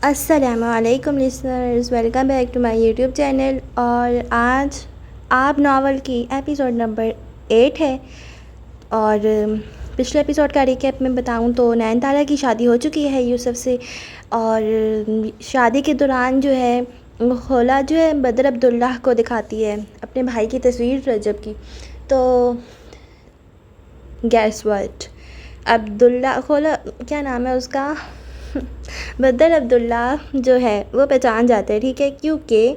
السلام علیکم listeners, welcome back to my YouTube channel. اور آج آپ ناول کی ایپیسوڈ نمبر 8 ہے۔ اور پچھلے ایپیسوڈ کا ریکیپ میں بتاؤں تو نین تارا کی شادی ہو چکی ہے یوسف سے، اور شادی کے دوران جو ہے خولا جو ہے بدر عبداللہ کو دکھاتی ہے اپنے بھائی کی تصویر رجب کی۔ تو گیس واٹ، عبداللہ خولا کیا نام ہے اس کا بدر عبداللہ جو ہے وہ پہچان جاتے ہیں، ٹھیک ہے، کیونکہ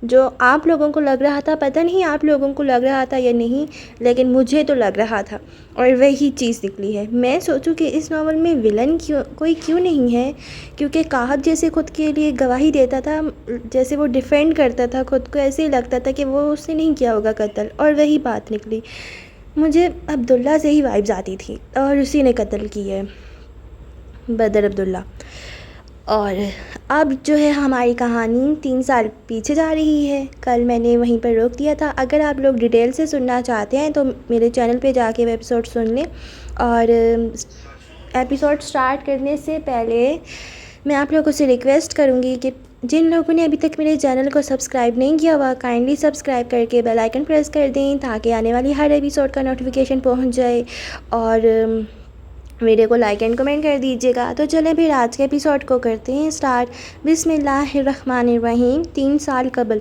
جو آپ لوگوں کو لگ رہا تھا، پتہ نہیں آپ لوگوں کو لگ رہا تھا یا نہیں، لیکن مجھے تو لگ رہا تھا اور وہی چیز نکلی ہے۔ میں سوچوں کہ اس ناول میں ولن کوئی کیوں نہیں ہے، کیونکہ کاہب جیسے خود کے لیے گواہی دیتا تھا، جیسے وہ ڈیفینڈ کرتا تھا خود کو، ایسے ہی لگتا تھا کہ وہ اس نے نہیں کیا ہوگا قتل، اور وہی بات نکلی۔ مجھے عبداللہ سے ہی وائبز آتی تھی اور اسی نے قتل کی ہے، بدر عبداللہ۔ اور اب جو ہے ہماری کہانی 3 سال پیچھے جا رہی ہے۔ کل میں نے وہیں پر روک دیا تھا۔ اگر آپ لوگ ڈیٹیل سے سننا چاہتے ہیں تو میرے چینل پہ جا کے وہ ایپیسوڈ سن لیں۔ اور ایپیسوڈ سٹارٹ کرنے سے پہلے میں آپ لوگوں سے ریکویسٹ کروں گی کہ جن لوگوں نے ابھی تک میرے چینل کو سبسکرائب نہیں کیا ہوا، کائنڈلی سبسکرائب کر کے بیل آئیکن پریس کر دیں تاکہ آنے والی ہر ایپیسوڈ کا نوٹیفیکیشن پہنچ جائے، اور ویڈیو کو لائک اینڈ کمنٹ کر دیجیے گا۔ تو چلیں پھر آج کے ایپیسوڈ کو کرتے ہیں سٹارٹ۔ بسم اللہ الرحمن الرحیم۔ 3 سال قبل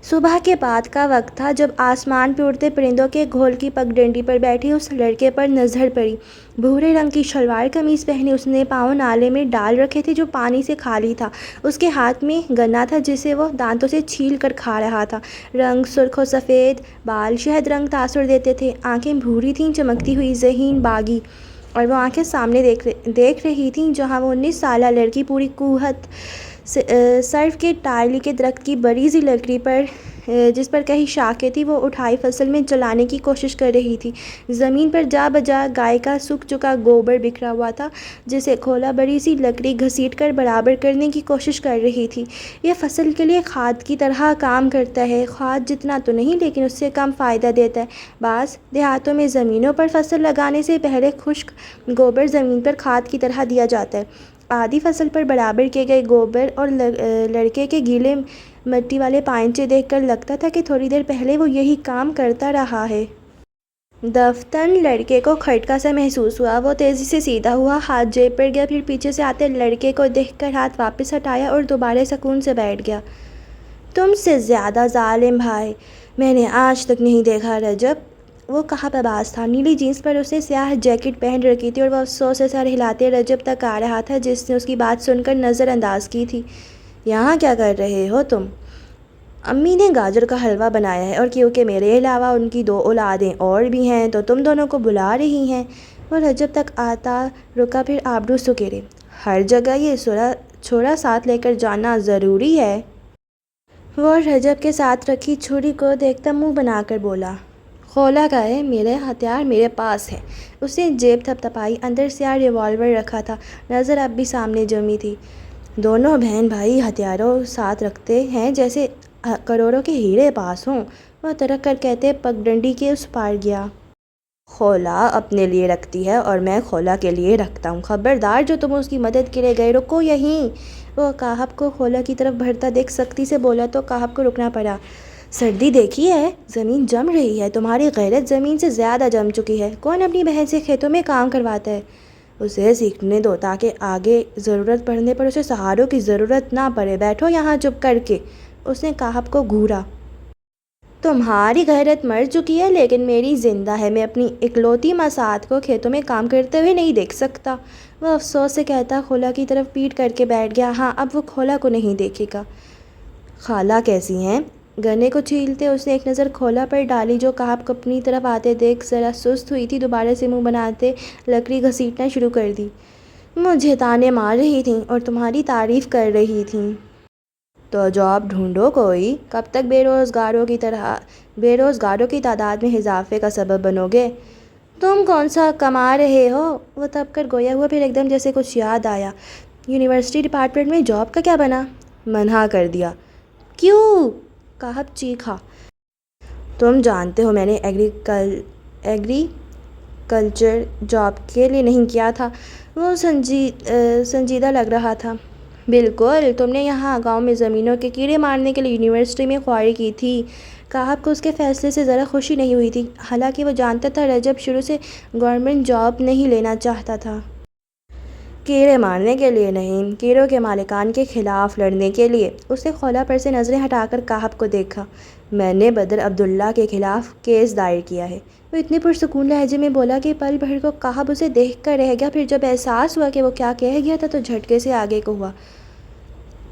صبح کے بعد کا وقت تھا جب آسمان پہ اڑتے پرندوں کے گھول کی پگڈنڈی پر بیٹھے اس لڑکے پر نظر پڑی۔ بھورے رنگ کی شلوار قمیض پہنے اس نے پاؤں نالے میں ڈال رکھے تھے جو پانی سے خالی تھا۔ اس کے ہاتھ میں گنا تھا جسے وہ دانتوں سے چھیل کر کھا رہا تھا۔ رنگ سرخ و سفید، بال شہد رنگ تاثر دیتے تھے، آنکھیں بھوری تھیں چمکتی ہوئی، ذہین باغی، اور وہ آنکھیں سامنے دیکھ رہی تھیں جہاں وہ 19 سالہ لڑکی پوری قوت سرف کے ٹائل کے درخت کی بڑی سی لکڑی پر جس پر کئی شاخیں تھی وہ اٹھائی فصل میں جلانے کی کوشش کر رہی تھی۔ زمین پر جا بجا گائے کا سوکھ چکا گوبر بکھرا ہوا تھا جسے کھولا بڑی سی لکڑی گھسیٹ کر برابر کرنے کی کوشش کر رہی تھی۔ یہ فصل کے لیے کھاد کی طرح کام کرتا ہے، کھاد جتنا تو نہیں لیکن اس سے کم فائدہ دیتا ہے۔ بعض دیہاتوں میں زمینوں پر فصل لگانے سے پہلے خشک گوبر زمین پر کھاد کی طرح دیا جاتا ہے۔ آدھی فصل پر برابر کیے گئے گوبر اور لڑکے کے گیلے مٹی والے پائنچے دیکھ کر لگتا تھا کہ تھوڑی دیر پہلے وہ یہی کام کرتا رہا ہے۔ دفتن لڑکے کو کھٹکا سا محسوس ہوا۔ وہ تیزی سے سیدھا ہوا، ہاتھ جیب پر گیا، پھر پیچھے سے آتے لڑکے کو دیکھ کر ہاتھ واپس ہٹایا اور دوبارہ سکون سے بیٹھ گیا۔ تم سے زیادہ ظالم بھائی میں نے آج تک نہیں دیکھا رجب، وہ کہا پباز تھا۔ نیلی جینس پر اس نے سیاہ جیکٹ پہن رکھی تھی اور وہ افسوس سے سر ہلاتے رجب تک آ رہا تھا جس نے اس کی بات سن کر نظر انداز کی تھی۔ یہاں کیا کر رہے ہو تم؟ امی نے گاجر کا حلوہ بنایا ہے اور کیونکہ میرے علاوہ ان کی 2 اولادیں اور بھی ہیں تو تم دونوں کو بلا رہی ہیں۔ وہ رجب تک آتا رکا، پھر آبرو سکیڑے۔ ہر جگہ یہ چھوڑا ساتھ لے کر جانا ضروری ہے؟ وہ رجب کے ساتھ رکھی چھری کو دیکھتا منہ بنا کر بولا۔ خولا کا ہے، میرے ہتھیار میرے پاس ہیں۔ اس نے جیب تھپتھپائی، اندر سیاہ ریوالور رکھا تھا، نظر اب بھی سامنے جمی تھی۔ دونوں بہن بھائی ہتھیاروں ساتھ رکھتے ہیں جیسے کروڑوں کے ہیرے پاس ہوں، وہ ترک کر کہتے پگڈنڈی کے اس پار گیا۔ خولا اپنے لیے رکھتی ہے اور میں خولا کے لیے رکھتا ہوں، خبردار جو تم اس کی مدد کے لیے گئے رکو یہیں۔ وہ کاہب کو خولا کی طرف بڑھتا دیکھ سختی سے بولا تو کاہب کو رکنا پڑا۔ سردی دیکھی ہے، زمین جم رہی ہے، تمہاری غیرت زمین سے زیادہ جم چکی ہے۔ کون اپنی بہن سے کھیتوں میں کام کرواتا ہے؟ اسے سیکھنے دو تاکہ آگے ضرورت پڑنے پر اسے سہاروں کی ضرورت نہ پڑے۔ بیٹھو یہاں چپ کر کے، اس نے کاہب کو گھورا۔ تمہاری غیرت مر چکی ہے لیکن میری زندہ ہے، میں اپنی اکلوتی مساعد کو کھیتوں میں کام کرتے ہوئے نہیں دیکھ سکتا، وہ افسوس سے کہتا خولا کی طرف پیٹ کر کے بیٹھ گیا۔ ہاں اب وہ خولا کو نہیں دیکھے گا۔ خالہ کیسی ہیں؟ گنے کو چھیلتے اس نے ایک نظر خولا پر ڈالی جو کاہب کو اپنی طرف آتے دیکھ ذرا سست ہوئی تھی، دوبارہ سے منہ بناتے لکڑی گھسیٹنا شروع کر دی۔ مجھے تانے مار رہی تھیں اور تمہاری تعریف کر رہی تھیں۔ تو جاب ڈھونڈو کوئی، کب تک بے روزگاروں کی تعداد میں اضافے کا سبب بنو گے؟ تم کون سا کما رہے ہو؟ وہ تب کر گویا ہوا، پھر ایک دم جیسے کچھ یاد آیا۔ یونیورسٹی ڈپارٹمنٹ میں جاب کا کیا بنا؟ منع کر دیا۔ کیوں؟ کاہب چیخا۔ تم جانتے ہو میں نے ایگری کلچر جاب کے لیے نہیں کیا تھا۔ وہ سنجیدہ لگ رہا تھا۔ بالکل، تم نے یہاں گاؤں میں زمینوں کے کیڑے مارنے کے لیے یونیورسٹی میں خواہی کی تھی۔ کہاب کو اس کے فیصلے سے ذرا خوشی نہیں ہوئی تھی، حالانکہ وہ جانتا تھا رجب شروع سے گورنمنٹ جاب نہیں لینا چاہتا تھا۔ کیڑے مارنے کے لیے نہیں، کیڑوں کے مالکان کے خلاف لڑنے کے لیے۔ اس نے خولا پر سے نظریں ہٹا کر کہاب کو دیکھا۔ میں نے بدر عبداللہ کے خلاف کیس دائر کیا ہے، وہ اتنے پرسکون لہجے میں بولا کہ پل بھر کو کہاب اسے دیکھ کر رہ گیا، پھر جب احساس ہوا کہ وہ کیا کہہ گیا تھا تو جھٹکے سے آگے کو ہوا۔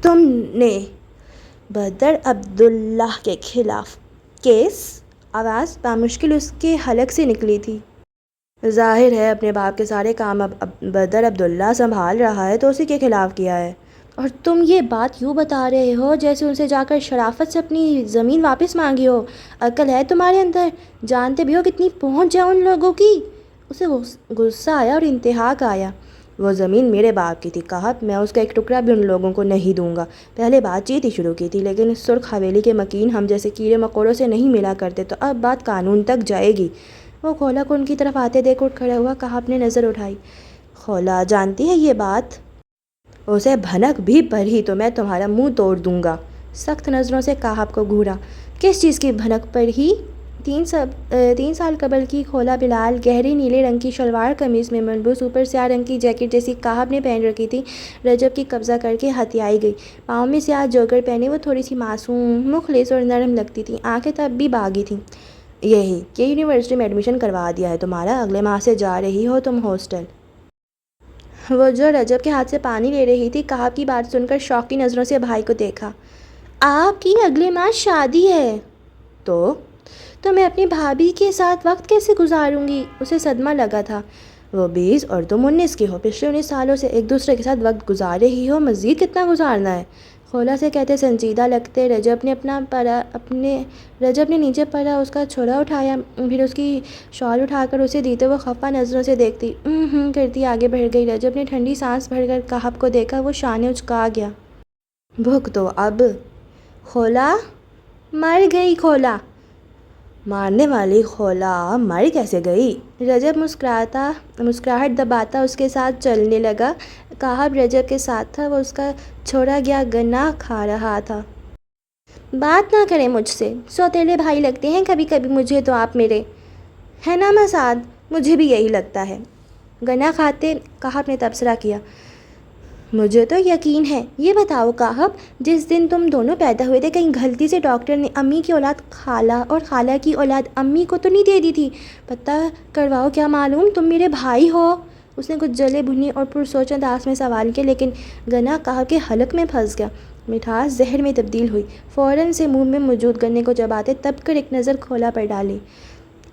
تم نے بدر عبداللہ کے خلاف کیس؟ آواز بامشکل اس کے حلق سے نکلی تھی۔ ظاہر ہے اپنے باپ کے سارے کام اب بدر عبداللہ سنبھال رہا ہے تو اسی کے خلاف کیا ہے۔ اور تم یہ بات یوں بتا رہے ہو جیسے ان سے جا کر شرافت سے اپنی زمین واپس مانگی ہو۔ عقل ہے تمہارے اندر؟ جانتے بھی ہو کتنی پہنچ ہے ان لوگوں کی؟ اسے غصہ آیا اور انتہا کا آیا۔ وہ زمین میرے باپ کی تھی، کہا میں اس کا ایک ٹکڑا بھی ان لوگوں کو نہیں دوں گا۔ پہلے بات چیت ہی شروع کی تھی، لیکن اس سرخ حویلی کے مکین ہم جیسے کیڑے مکوڑوں سے نہیں ملا کرتے، تو اب بات قانون تک جائے گی۔ وہ خولا کو ان کی طرف آتے دیکھ اٹھ کھڑا ہوا۔ کہاب نے نظر اٹھائی۔ خولا جانتی ہے یہ بات؟ اسے بھنک بھی پڑی تو میں تمہارا منہ توڑ دوں گا۔ سخت نظروں سے کہاب کو گھورا۔ کس چیز کی بھنک پڑی؟ 3 سال قبل کی خولا بلال گہری نیلے رنگ کی شلوار قمیض میں ملبوس، اوپر سیاہ رنگ کی جیکٹ جیسی کہاب نے پہن رکھی تھی، رجب کی قبضہ کر کے ہتھیائی گئی۔ پاؤں میں سیاہ جوگر پہنے وہ تھوڑی سی معصوم، مخلص اور نرم لگتی تھی، آنکھیں تب بھی باغی تھیں۔ یہی کہ یونیورسٹی میں ایڈمیشن کروا دیا ہے تمہارا، اگلے ماہ سے جا رہی ہو تم ہاسٹل۔ وہ جو رجب کے ہاتھ سے پانی لے رہی تھی، کہاب کی بات سن کر شوقی نظروں سے بھائی کو دیکھا۔ آپ کی اگلے ماہ شادی ہے تو میں اپنی بھابھی کے ساتھ وقت کیسے گزاروں گی؟ اسے صدمہ لگا تھا۔ وہ 20 اور تم 19 کی ہو، پچھلے 19 سالوں سے ایک دوسرے کے ساتھ وقت گزار رہی ہو، مزید کتنا گزارنا ہے؟ خولا سے کہتے سنجیدہ لگتے رجب نے نیچے پڑا اس کا چھوڑا اٹھایا، پھر اس کی شال اٹھا کر اسے دیتے وہ خفا نظروں سے دیکھتی کرتی آگے بڑھ گئی۔ رجب نے ٹھنڈی سانس بھر کر کہاب کو دیکھا، وہ شانے اچکا گیا۔ بھوک تو اب خولا مر گئی۔ خولا مارنے والی خولا مر کیسے گئی؟ رجب مسکراہٹ دباتا اس کے ساتھ چلنے لگا۔ کہاب رجب کے ساتھ تھا، وہ اس کا چھوڑا گیا گنا کھا رہا تھا۔ بات نہ کریں مجھ سے، سوتیلے بھائی لگتے ہیں کبھی کبھی مجھے تو آپ میرے، ہے نا مسعد؟ مجھے بھی یہی لگتا ہے، گنا کھاتے کہاب نے تبصرہ کیا۔ مجھے تو یقین ہے۔ یہ بتاؤ کہاب، جس دن تم دونوں پیدا ہوئے تھے کہیں غلطی سے ڈاکٹر نے امی کی اولاد خالہ اور خالہ کی اولاد امی کو تو نہیں دے دی تھی؟ پتہ کرواؤ، کیا معلوم تم میرے بھائی ہو؟ اس نے کچھ جلے بھنے اور پرسوچ انداز میں سوال کیا، لیکن گنا کہاب کے حلق میں پھنس گیا۔ مٹھاس زہر میں تبدیل ہوئی، فوراً سے منہ میں موجود گنے کو چباتے تب کر ایک نظر کھولا پر ڈالی۔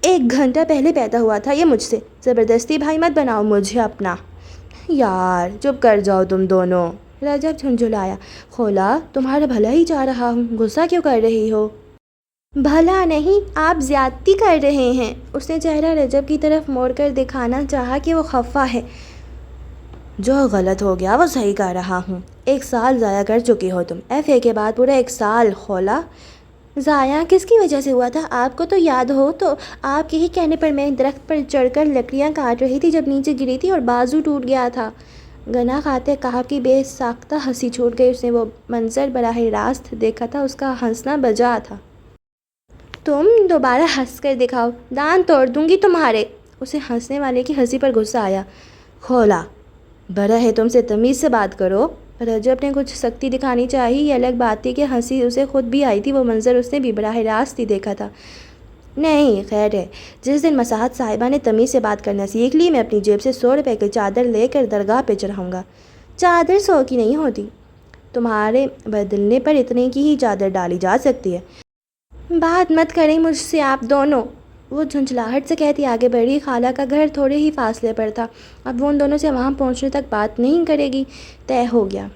1 گھنٹہ پہلے پیدا ہوا تھا یہ مجھ سے، زبردستی بھائی مت بناؤ مجھے اپنا۔ یار چپ کر جاؤ تم دونوں، رجب جھنجھلایا۔ خولا تمہارا بھلا ہی چاہ رہا ہوں، غصہ کیوں کر رہی ہو؟ بھلا نہیں، آپ زیادتی کر رہے ہیں۔ اس نے چہرہ رجب کی طرف موڑ کر دکھانا چاہا کہ وہ خفا ہے۔ جو غلط ہو گیا وہ صحیح کر رہا ہوں۔ 1 سال ضائع کر چکی ہو تم، FA کے بعد پورا 1 سال۔ خولا ضائع کس کی وجہ سے ہوا تھا؟ آپ کو تو یاد ہو تو آپ کے ہی کہنے پر میں درخت پر چڑھ کر لکڑیاں کاٹ رہی تھی جب نیچے گری تھی اور بازو ٹوٹ گیا تھا۔ گنا کھاتے کہاب کی بے ساختہ ہنسی چھوٹ گئی۔ اس نے وہ منظر براہ راست دیکھا تھا، اس کا ہنسنا بجا تھا۔ تم دوبارہ ہنس کر دکھاؤ، دانت توڑ دوں گی تمہارے۔ اسے ہنسنے والے کی ہنسی پر غصہ آیا۔ خولا بڑا ہے تم سے تمیز سے بات کرو۔ رجب نے کچھ سختی دکھانی چاہی، یہ الگ بات تھی کہ ہنسی اسے خود بھی آئی تھی، وہ منظر اس نے بھی براہ راست ہی دیکھا تھا۔ نہیں خیر ہے، جس دن مساحت صاحبہ نے تمیز سے بات کرنا سیکھ لی، میں اپنی جیب سے 100 روپے کی چادر لے کر درگاہ پہ چڑھاؤں گا۔ چادر 100 کی نہیں ہوتی، تمہارے بدلنے پر اتنے کی ہی چادر ڈالی جا سکتی ہے۔ بات مت کریں مجھ سے آپ دونوں، وہ جھنجھلاہٹ سے کہتی آگے بڑھی۔ خالہ کا گھر تھوڑے ہی فاصلے پر تھا، اب وہ ان دونوں سے وہاں پہنچنے تک بات نہیں کرے گی، طے ہو گیا۔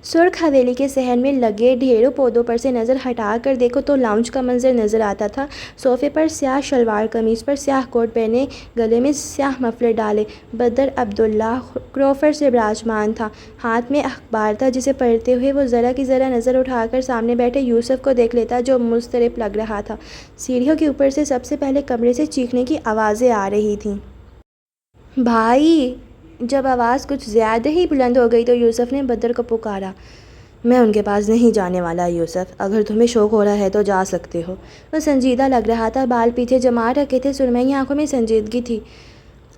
سرخ حویلی کے صحن میں لگے ڈھیروں پودوں پر سے نظر ہٹا کر دیکھو تو لاؤنج کا منظر نظر آتا تھا۔ صوفے پر سیاہ شلوار قمیض پر سیاہ کوٹ پہنے، گلے میں سیاہ مفلر ڈالے بدر عبداللہ کروفر سے براجمان تھا۔ ہاتھ میں اخبار تھا جسے پڑھتے ہوئے وہ ذرا کی ذرا نظر اٹھا کر سامنے بیٹھے یوسف کو دیکھ لیتا جو مضطرب لگ رہا تھا۔ سیڑھیوں کے اوپر سے سب سے پہلے کمرے سے چیخنے کی آوازیں آ رہی تھیں۔ بھائی جب آواز کچھ زیادہ ہی بلند ہو گئی تو یوسف نے بدر کو پکارا۔ میں ان کے پاس نہیں جانے والا یوسف، اگر تمہیں شوق ہو رہا ہے تو جا سکتے ہو۔ وہ سنجیدہ لگ رہا تھا، بال پیچھے جما رکھے تھے، سرمئی آنکھوں میں سنجیدگی تھی۔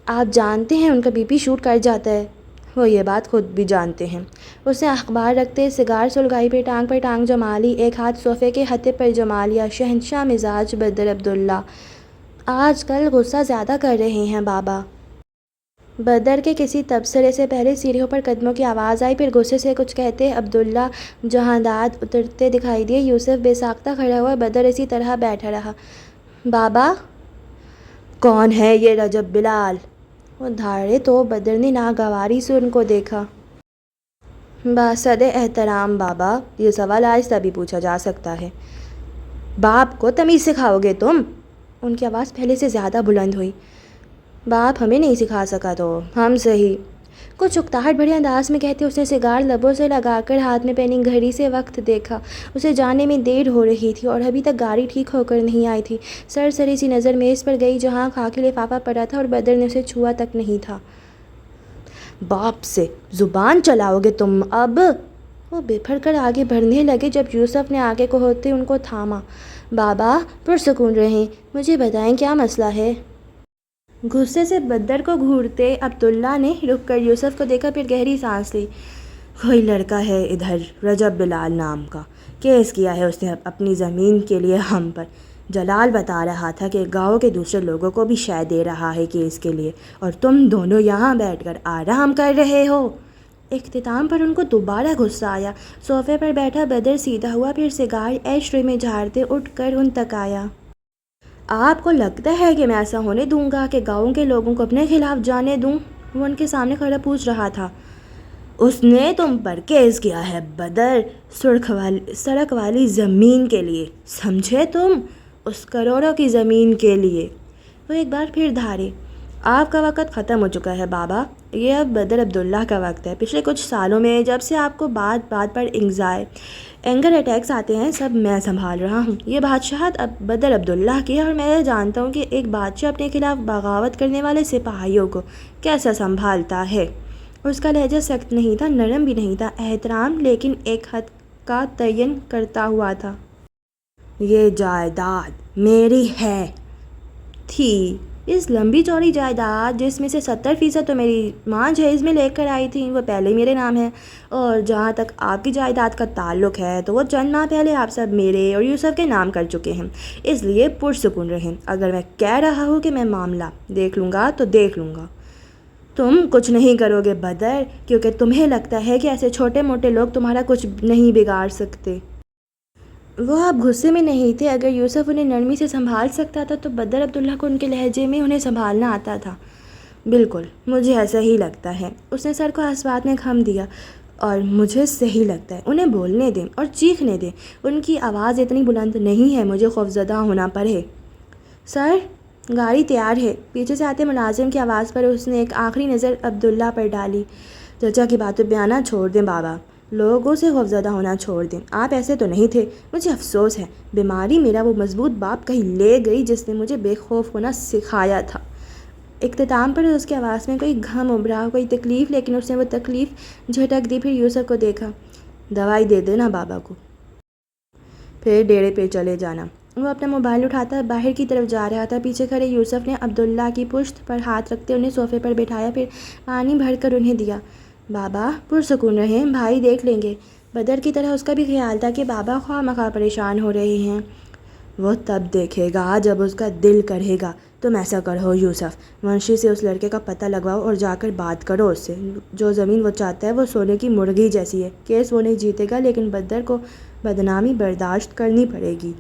آپ جانتے ہیں ان کا بی پی شوٹ کر جاتا ہے، وہ یہ بات خود بھی جانتے ہیں۔ اس نے اخبار رکھتے سگار سلگائی، پھر ٹانگ پر ٹانگ جما لی، ایک ہاتھ صوفے کے ہتھے پر جما لیا۔ شہنشاہ مزاج بدر عبداللہ آج کل غصہ زیادہ کر رہے ہیں بابا۔ بدر کے کسی تبصرے سے پہلے سیڑھیوں پر قدموں کی آواز آئی، پھر غصے سے کچھ کہتے عبداللہ جہانداد اترتے دکھائی دیے۔ یوسف بے ساختہ کھڑا ہوا، بدر اسی طرح بیٹھا رہا۔ بابا کون ہے یہ رجب بلال؟ وہ دھاڑے تو بدر نے ناگواری سے ان کو دیکھا۔ باسد احترام بابا، یہ سوال آہستہ بھی پوچھا جا سکتا ہے۔ باپ کو تمیز سکھاؤ گے تم؟ ان کی آواز پہلے سے زیادہ بلند ہوئی۔ باپ ہمیں نہیں سکھا سکا تو ہم صحیح، کچھ اکتاہٹ بھرے انداز میں کہتے اس نے سگار لبوں سے لگا کر ہاتھ میں پہنی گھڑی سے وقت دیکھا۔ اسے جانے میں دیر ہو رہی تھی اور ابھی تک گاڑی ٹھیک ہو کر نہیں آئی تھی۔ سرسری سی نظر میز پر گئی جہاں خاکی لفافہ پڑا تھا اور بدر نے اسے چھوا تک نہیں تھا۔ باپ سے زبان چلاؤ گے تم اب؟ وہ بپھر کر آگے بڑھنے لگے جب یوسف نے آگے کو ہوتے ان کو تھاما۔ بابا پرسکون رہیں، مجھے بتائیں کیا مسئلہ ہے؟ غصے سے بدر کو گھورتے عبداللہ نے رک کر یوسف کو دیکھا، پھر گہری سانس لی۔ کوئی لڑکا ہے ادھر رجب بلال نام کا، کیس کیا ہے اس نے اپنی زمین کے لیے ہم پر۔ جلال بتا رہا تھا کہ گاؤں کے دوسرے لوگوں کو بھی شے دے رہا ہے کیس کے لیے، اور تم دونوں یہاں بیٹھ کر آرام کر رہے ہو۔ اختتام پر ان کو دوبارہ غصہ آیا۔ صوفے پر بیٹھا بدر سیدھا ہوا، پھر سگار ایش ٹرے میں جھاڑتے اٹھ کر ان تک آیا۔ آپ کو لگتا ہے کہ میں ایسا ہونے دوں گا کہ گاؤں کے لوگوں کو اپنے خلاف جانے دوں؟ وہ ان کے سامنے کھڑا پوچھ رہا تھا۔ اس نے تم پر کیس کیا ہے بدر، سڑک والی زمین کے لیے، سمجھے تم؟ اس کروڑوں کی زمین کے لیے۔ وہ ایک بار پھر دھارے۔ آپ کا وقت ختم ہو چکا ہے بابا، یہ اب بدر عبداللہ کا وقت ہے۔ پچھلے کچھ سالوں میں جب سے آپ کو بات بات پر اینگر اٹیکس آتے ہیں، سب میں سنبھال رہا ہوں۔ یہ بادشاہت اب بدر عبداللہ کی ہے، اور میں جانتا ہوں کہ ایک بادشاہ اپنے خلاف بغاوت کرنے والے سپاہیوں کو کیسا سنبھالتا ہے۔ اس کا لہجہ سخت نہیں تھا، نرم بھی نہیں تھا، احترام لیکن ایک حد کا تعین کرتا ہوا تھا۔ یہ جائیداد میری ہے، تھی، اس لمبی چوڑی جائیداد جس میں سے 70% تو میری ماں جہیز میں لے کر آئی تھی، وہ پہلے میرے نام ہے۔ اور جہاں تک آپ کی جائیداد کا تعلق ہے تو وہ چند ماہ پہلے آپ سب میرے اور یوسف کے نام کر چکے ہیں، اس لیے پرسکون رہیں۔ اگر میں کہہ رہا ہوں کہ میں معاملہ دیکھ لوں گا تو دیکھ لوں گا۔ تم کچھ نہیں کرو گے بدر، کیونکہ تمہیں لگتا ہے کہ ایسے چھوٹے موٹے لوگ تمہارا کچھ نہیں بگاڑ سکتے۔ وہ اب غصے میں نہیں تھے۔ اگر یوسف انہیں نرمی سے سنبھال سکتا تھا تو بدر عبداللہ کو ان کے لہجے میں انہیں سنبھالنا آتا تھا۔ بالکل، مجھے ایسا ہی لگتا ہے۔ اس نے سر کو اسبات میں خم دیا۔ اور مجھے صحیح لگتا ہے، انہیں بولنے دیں اور چیخنے دیں، ان کی آواز اتنی بلند نہیں ہے مجھے خوفزدہ ہونا پڑے۔ سر گاڑی تیار ہے، پیچھے سے آتے ملازم کی آواز پر اس نے ایک آخری نظر عبداللہ پر ڈالی۔ چچا کی باتوں پہ آنا چھوڑ دیں بابا، لوگوں سے خوفزدہ ہونا چھوڑ دیں۔ آپ ایسے تو نہیں تھے، مجھے افسوس ہے، بیماری میرا وہ مضبوط باپ کہیں لے گئی جس نے مجھے بے خوف ہونا سکھایا تھا۔ اختتام پر اس کی آواز میں کوئی غم ابھرا، کوئی تکلیف، لیکن اس نے وہ تکلیف جھٹک دی۔ پھر یوسف کو دیکھا۔ دوائی دے دینا بابا کو، پھر ڈیرے پہ چلے جانا۔ وہ اپنا موبائل اٹھاتا باہر کی طرف جا رہا تھا۔ پیچھے کھڑے یوسف نے عبداللہ کی پشت پر ہاتھ رکھتے انہیں صوفے پر بٹھایا، پھر پانی بھر کر انہیں دیا۔ بابا پرسکون رہیں، بھائی دیکھ لیں گے۔ بدر کی طرح اس کا بھی خیال تھا کہ بابا خواہ مخواہ پریشان ہو رہے ہیں۔ وہ تب دیکھے گا جب اس کا دل کرے گا۔ تم ایسا کرو یوسف، منشی سے اس لڑکے کا پتہ لگواؤ اور جا کر بات کرو اس سے۔ جو زمین وہ چاہتا ہے وہ سونے کی مرغی جیسی ہے۔ کیس وہ نہیں جیتے گا، لیکن بدر کو بدنامی برداشت کرنی پڑے گی۔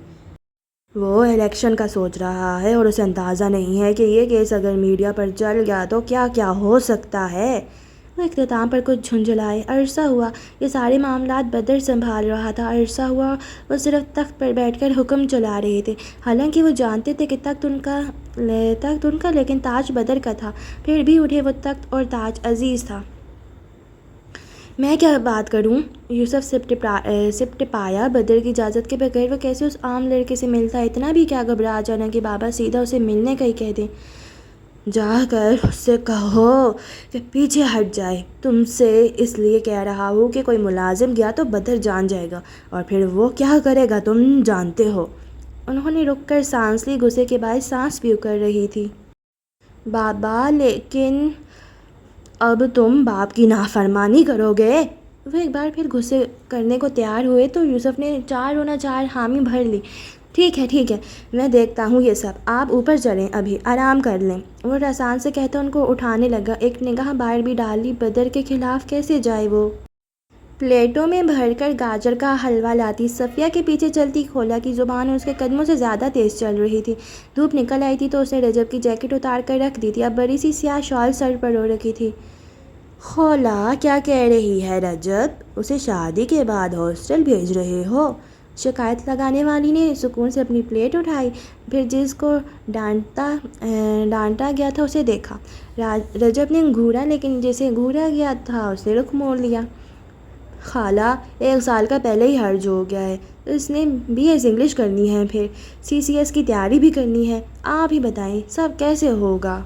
وہ الیکشن کا سوچ رہا ہے اور اسے اندازہ نہیں ہے کہ یہ کیس اگر میڈیا پر چل گیا تو کیا کیا ہو سکتا ہے۔ وہ اختتام پر کچھ جھنجھلائے۔ عرصہ ہوا یہ سارے معاملات بدر سنبھال رہا تھا، عرصہ ہوا وہ صرف تخت پر بیٹھ کر حکم چلا رہے تھے، حالانکہ وہ جانتے تھے کہ تخت ان کا لیکن تاج بدر کا تھا۔ پھر بھی انہیں وہ تخت اور تاج عزیز تھا۔ میں کیا بات کروں؟ یوسف سپٹ پایا۔ بدر کی اجازت کے بغیر وہ کیسے اس عام لڑکے سے ملتا؟ اتنا بھی کیا گھبرا جانا کہ بابا سیدھا اسے ملنے کا ہی کہہ دیں۔ جا کر اس سے کہو کہ پیچھے ہٹ جائے. تم سے اس لیے کہہ رہا ہوں کہ کوئی ملازم گیا تو بدر جان جائے گا اور پھر وہ کیا کرے گا تم جانتے ہو. انہوں نے رک کر سانس لی. غصے کے باعث سانس بھی اکڑ رہی تھی. بابا لیکن اب تم باپ کی نافرمانی کرو گے. وہ ایک بار پھر غصے کرنے کو تیار ہوئے تو یوسف نے 4 حامی بھر لی. ٹھیک ہے میں دیکھتا ہوں یہ سب. آپ اوپر چلیں, ابھی آرام کر لیں. وہ رسان سے کہتا ان کو اٹھانے لگا. ایک نگاہ باہر بھی ڈالی. بدر کے خلاف کیسے جائے وہ؟ پلیٹوں میں بھر کر گاجر کا حلوہ لاتی. صفیہ کے پیچھے چلتی. کھولا کی زبان اس کے قدموں سے زیادہ تیز چل رہی تھی. دھوپ نکل آئی تھی تو اس نے رجب کی جیکٹ اتار کر رکھ دی تھی. اب بڑی سی سیاہ شال سر پر اوڑھ رکھی تھی. خولا کیا کہہ رہی ہے رجب؟ اسے شادی کے بعد ہاسٹل بھیج رہے ہو؟ شکایت لگانے والی نے سکون سے اپنی پلیٹ اٹھائی. پھر جس کو ڈانٹا گیا تھا اسے دیکھا. رجب نے گھورا, لیکن جسے گھورا گیا تھا اس نے رخ موڑ لیا. خالہ 1 سال کا پہلے ہی حرج ہو گیا ہے. اس نے BS انگلش کرنی ہے, پھر CCS کی تیاری بھی کرنی ہے. آپ ہی بتائیں سب کیسے ہوگا؟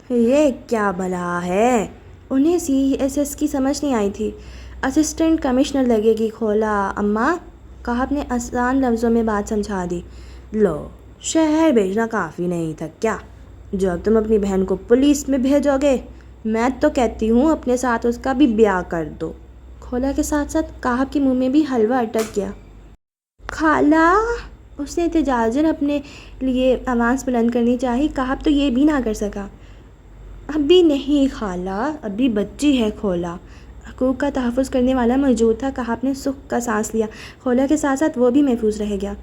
یہ کیا بلا ہے؟ انہیں CSS کی سمجھ نہیں آئی تھی. اسسٹنٹ کمشنر لگے گی. کھولا اماں کہا اپنے آسان لفظوں میں بات سمجھا دی. لو شہر بھیجنا کافی نہیں تھا کیا؟ جب تم اپنی بہن کو پولیس میں بھیجو گے میں تو کہتی ہوں اپنے ساتھ اس کا بھی بیاہ کر دو. کھولا کے ساتھ ساتھ کہاب کے منہ میں بھی حلوہ اٹک گیا. خالہ اس نے احتجاجاً اپنے لیے آواز بلند کرنی چاہی. کہاب تو یہ بھی نہ کر سکا. ابھی نہیں خالہ, ابھی بچی ہے. کھولا حقوق کا تحفظ کرنے والا موجود تھا. کہاب نے سکھ کا سانس لیا. کھولا کے ساتھ ساتھ وہ بھی محفوظ رہ گیا.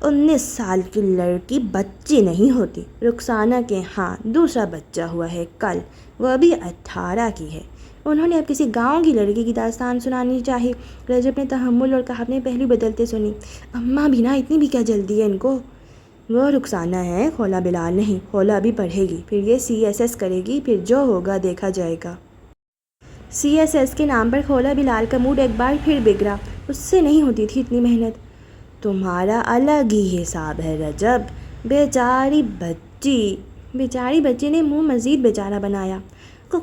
19 سال کی لڑکی بچی نہیں ہوتی. رخسانہ کے ہاں دوسرا بچہ ہوا ہے کل, وہ بھی 18 کی ہے. انہوں نے اب کسی گاؤں کی لڑکی کی داستان سنانی چاہی. رجب نے تحمل اور کہاب نے پہلو بدلتے سنی. اماں بھی نا اتنی بھی کیا جلدی ہے ان کو؟ وہ رخسانہ ہے, کھولا بلال نہیں. کھولا ابھی پڑھے گی, پھر یہ CSS کرے گی, پھر جو ہوگا دیکھا جائے گا. CSS کے نام پر کھولا بلال کا موڈ ایک بار پھر بگڑا. اس سے نہیں ہوتی تھی اتنی محنت. تمہارا الگ ہی حساب ہے رجب. بیچاری بچی نے منہ مزید بیچارہ بنایا. کو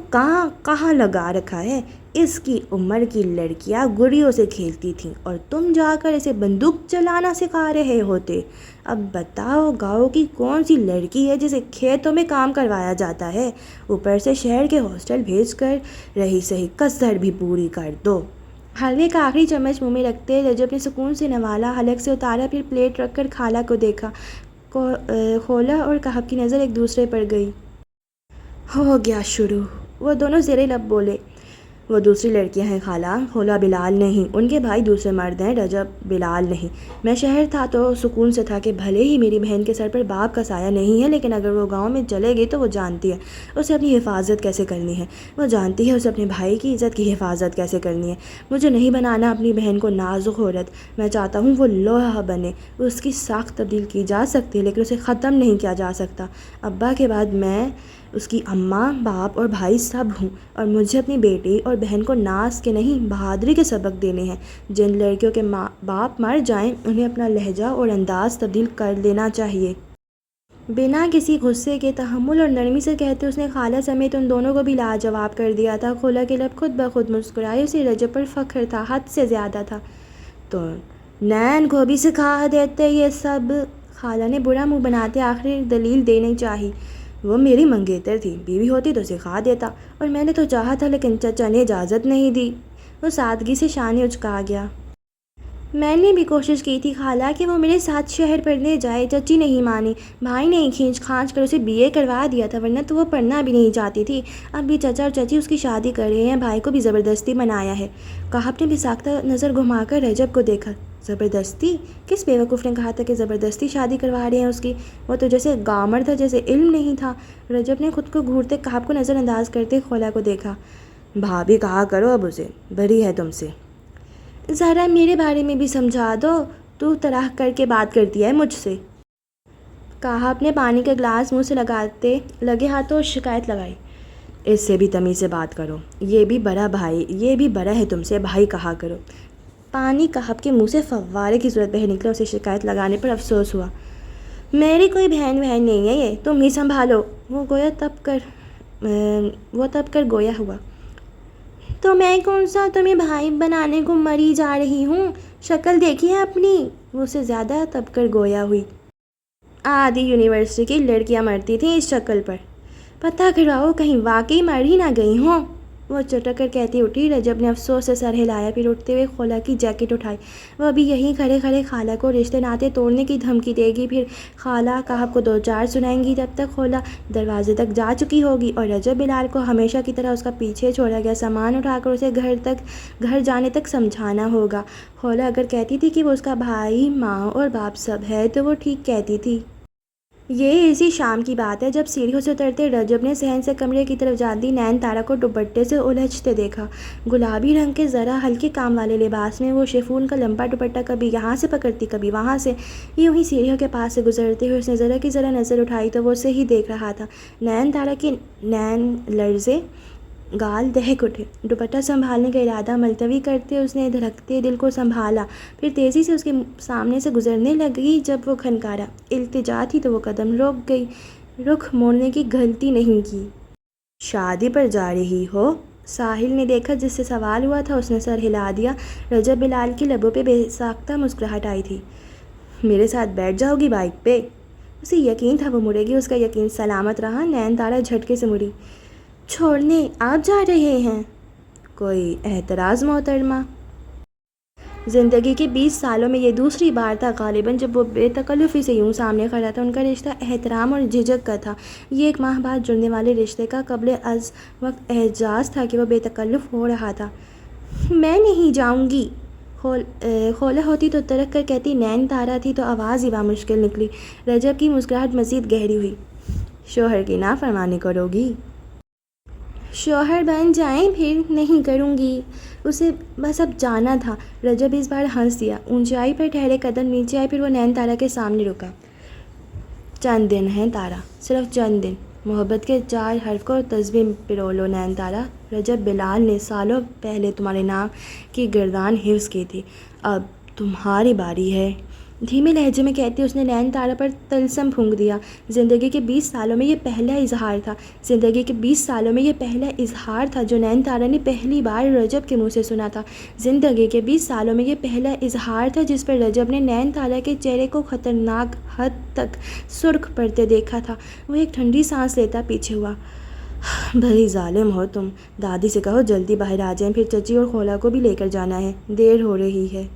کہاں لگا رکھا ہے؟ اس کی عمر کی لڑکیاں گڑیوں سے کھیلتی تھیں اور تم جا کر اسے بندوق چلانا سکھا رہے ہوتے. اب بتاؤ گاؤں کی کون سی لڑکی ہے جسے کھیتوں میں کام کروایا جاتا ہے؟ اوپر سے شہر کے ہاسٹل بھیج کر رہی صحیح کسر بھی پوری کر دو. حلوے کا آخری چمچ منہ میں رکھتے رجب نے سکون سے نوالا, حلق سے اتارا, پھر پلیٹ رکھ کر خالہ کو دیکھا. کھولا اور کہاب کی نظر ایک دوسرے پر گئی. ہو گیا شروع. وہ دونوں زیر لب بولے. وہ دوسری لڑکیاں ہیں خالہ. کھولا بلال نہیں, ان کے بھائی دوسرے مرد ہیں. رجب بلال نہیں. میں شہر تھا تو سکون سے تھا کہ بھلے ہی میری بہن کے سر پر باپ کا سایہ نہیں ہے, لیکن اگر وہ گاؤں میں چلے گی تو وہ جانتی ہے اسے اپنی حفاظت کیسے کرنی ہے. وہ جانتی ہے اسے اپنے بھائی کی عزت کی حفاظت کیسے کرنی ہے. مجھے نہیں بنانا اپنی بہن کو نازک عورت. میں چاہتا ہوں وہ لوہا بنے. اس کی ساخت تبدیل کی جا سکتی ہے لیکن اسے ختم نہیں کیا جا سکتا. ابا کے بعد میں اس کی اماں, باپ اور بھائی سب ہوں, اور مجھے اپنی بیٹی اور بہن کو ناز کے نہیں بہادری کے سبق دینے ہیں. جن لڑکیوں کے باپ مر جائیں انہیں اپنا لہجہ اور انداز تبدیل کر لینا چاہیے. بنا کسی غصے کے تحمل اور نرمی سے کہتے اس نے خالہ سمیت ان دونوں کو بھی لاجواب کر دیا تھا. کھولا کے لب خود بخود مسکرائے. اسے رجب پر فخر تھا, حد سے زیادہ تھا. تو نین کو بھی سکھا دیتے یہ سب. خالہ نے برا منہ بناتے آخری دلیل دینی چاہی. وہ میری منگیتر تھی, بیوی ہوتی تو سکھا دیتا, اور میں نے تو چاہا تھا لیکن چچا نے اجازت نہیں دی. وہ سادگی سے شانے اچکا گیا. میں نے بھی کوشش کی تھی خالہ کہ وہ میرے ساتھ شہر پڑھنے جائے. چچی نہیں مانی. بھائی نے کھینچ کھانچ کر اسے BA کروا دیا تھا, ورنہ تو وہ پڑھنا بھی نہیں چاہتی تھی. اب بھی چچا اور چچی اس کی شادی کر رہے ہیں. بھائی کو بھی زبردستی منایا ہے. کہاب نے بھی ساختہ نظر گھما کر رجب کو دیکھا. زبردستی؟ کس بیوقوف نے کہا تھا کہ زبردستی شادی کروا رہے ہیں اس کی؟ وہ تو جیسے گامر تھا, جیسے علم نہیں تھا. رجب نے خود کو گھورتے کہاب کو نظر انداز کرتے کھولا کو دیکھا. بھابھی کہا کرو اب اسے, بری ہے تم سے. ذرا میرے بارے میں بھی سمجھا دو. تو طرح کر کے بات کرتی ہے مجھ سے. کہاب نے پانی کا گلاس منہ سے لگے ہاتھوں شکایت لگائی. اس سے بھی تمیز سے بات کرو. یہ بھی بڑا ہے تم سے, بھائی کہا کرو. پانی کہاب کے منہ سے فوارے کی صورت بہہ نکلا. اسے شکایت لگانے پر افسوس ہوا. میری کوئی بہن نہیں ہے یہ، تم ہی سنبھالو۔ وہ تب کر گویا ہوا۔ تو میں کون سا تمہیں بھائی بنانے کو مری جا رہی ہوں، شکل دیکھی ہے اپنی؟ وہ اس سے زیادہ تب کر گویا ہوئی۔ آدھی یونیورسٹی کی لڑکیاں مرتی تھیں اس شکل پر، پتہ کرواؤ کہیں واقعی مر ہی نہ گئی ہوں۔ وہ چٹک کر کہتی اٹھی۔ رجب نے افسوس سے سر ہلایا، پھر اٹھتے ہوئے خالہ کی جیکٹ اٹھائی۔ وہ ابھی یہیں کھڑے کھڑے خالہ کو رشتے ناطے توڑنے کی دھمکی دے گی، پھر خالہ کہب کو دو چار سنائیں گی، جب تک خالہ دروازے تک جا چکی ہوگی اور رجب بلال کو ہمیشہ کی طرح اس کا پیچھے چھوڑا گیا سامان اٹھا کر اسے گھر جانے تک سمجھانا ہوگا۔ خالہ اگر کہتی تھی کہ وہ اس کا بھائی ماں اور باپ سب ہے تو وہ ٹھیک کہتی تھی۔ یہ اسی شام کی بات ہے جب سیڑھیوں سے اترتے رجب نے صحن سے کمرے کی طرف جاتی نین تارا کو دوپٹے سے الجھتے دیکھا۔ گلابی رنگ کے ذرا ہلکے کام والے لباس میں وہ شیفون کا لمبا دوپٹہ کبھی یہاں سے پکڑتی کبھی وہاں سے، یوں ہی سیڑھیوں کے پاس سے گزرتے ہوئے اس نے ذرا کی ذرا نظر اٹھائی تو وہ اسے ہی دیکھ رہا تھا۔ نین تارا کے نین لرزے، گال دہک اٹھے۔ دوپٹہ سنبھالنے کا ارادہ ملتوی کرتے اس نے دھڑکتے دل کو سنبھالا، پھر تیزی سے اس کے سامنے سے گزرنے لگی۔ جب وہ کھنکارا التجا تھی تو وہ قدم روک گئی، رخ موڑنے کی غلطی نہیں کی۔ شادی پر جا رہی ہو؟ ساحل نے دیکھا جس سے سوال ہوا تھا، اس نے سر ہلا دیا۔ رجب بلال کی لبوں پہ بے ساختہ مسکراہٹ آئی تھی۔ میرے ساتھ بیٹھ جاؤ گی بائک پہ؟ اسے یقین تھا وہ مڑے گی، اس کا یقین سلامت رہا۔ نین تارا جھٹکے سے مڑی۔ چھوڑنے آپ جا رہے ہیں؟ کوئی اعتراض محترمہ؟ زندگی کے 20 سالوں میں یہ دوسری بار تھا غالباً جب وہ بے تکلفی سے یوں سامنے کھڑا تھا۔ ان کا رشتہ احترام اور جھجک کا تھا، یہ 1 ماہ بعد جڑنے والے رشتے کا قبل از وقت اعزاز تھا کہ وہ بے تکلف ہو رہا تھا۔ میں نہیں جاؤں گی۔ خولہ ہوتی تو ترک کر کہتی، نین تارا تھی تو آواز ہی مشکل نکلی۔ رجب کی مسکراہٹ مزید گہری ہوئی۔ شوہر کی نافرمانی کرو گی؟ شوہر بن جائیں پھر نہیں کروں گی۔ اسے بس اب جانا تھا۔ رجب اس بار ہنس دیا۔ اونچائی پر ٹھہرے قدم نیچے آئے، پھر وہ نین تارا کے سامنے رکا۔ چند دن ہیں تارا، صرف چند دن۔ محبت کے 4 حرف کو تسبیح پرو لو نین تارا۔ رجب بلال نے سالوں پہلے تمہارے نام کی گردان حفظ کی تھی، اب تمہاری باری ہے۔ دھیمے لہجے میں کہتی اس نے نین تارا پر طلسم پھونک دیا۔ زندگی کے 20 سالوں میں یہ پہلا اظہار تھا، زندگی کے 20 سالوں میں یہ پہلا اظہار تھا جو نین تارا نے پہلی بار رجب کے منہ سے سنا تھا۔ زندگی کے 20 سالوں میں یہ پہلا اظہار تھا جس پر رجب نے نین تارا کے چہرے کو خطرناک حد تک سرخ پڑتے دیکھا تھا۔ وہ ایک ٹھنڈی سانس لیتا پیچھے ہوا۔ بڑی ظالم ہو تم، دادی سے کہو جلدی باہر آ جائیں، پھر چچی اور خولہ کو بھی لے کر جانا ہے، دیر ہو رہی ہے۔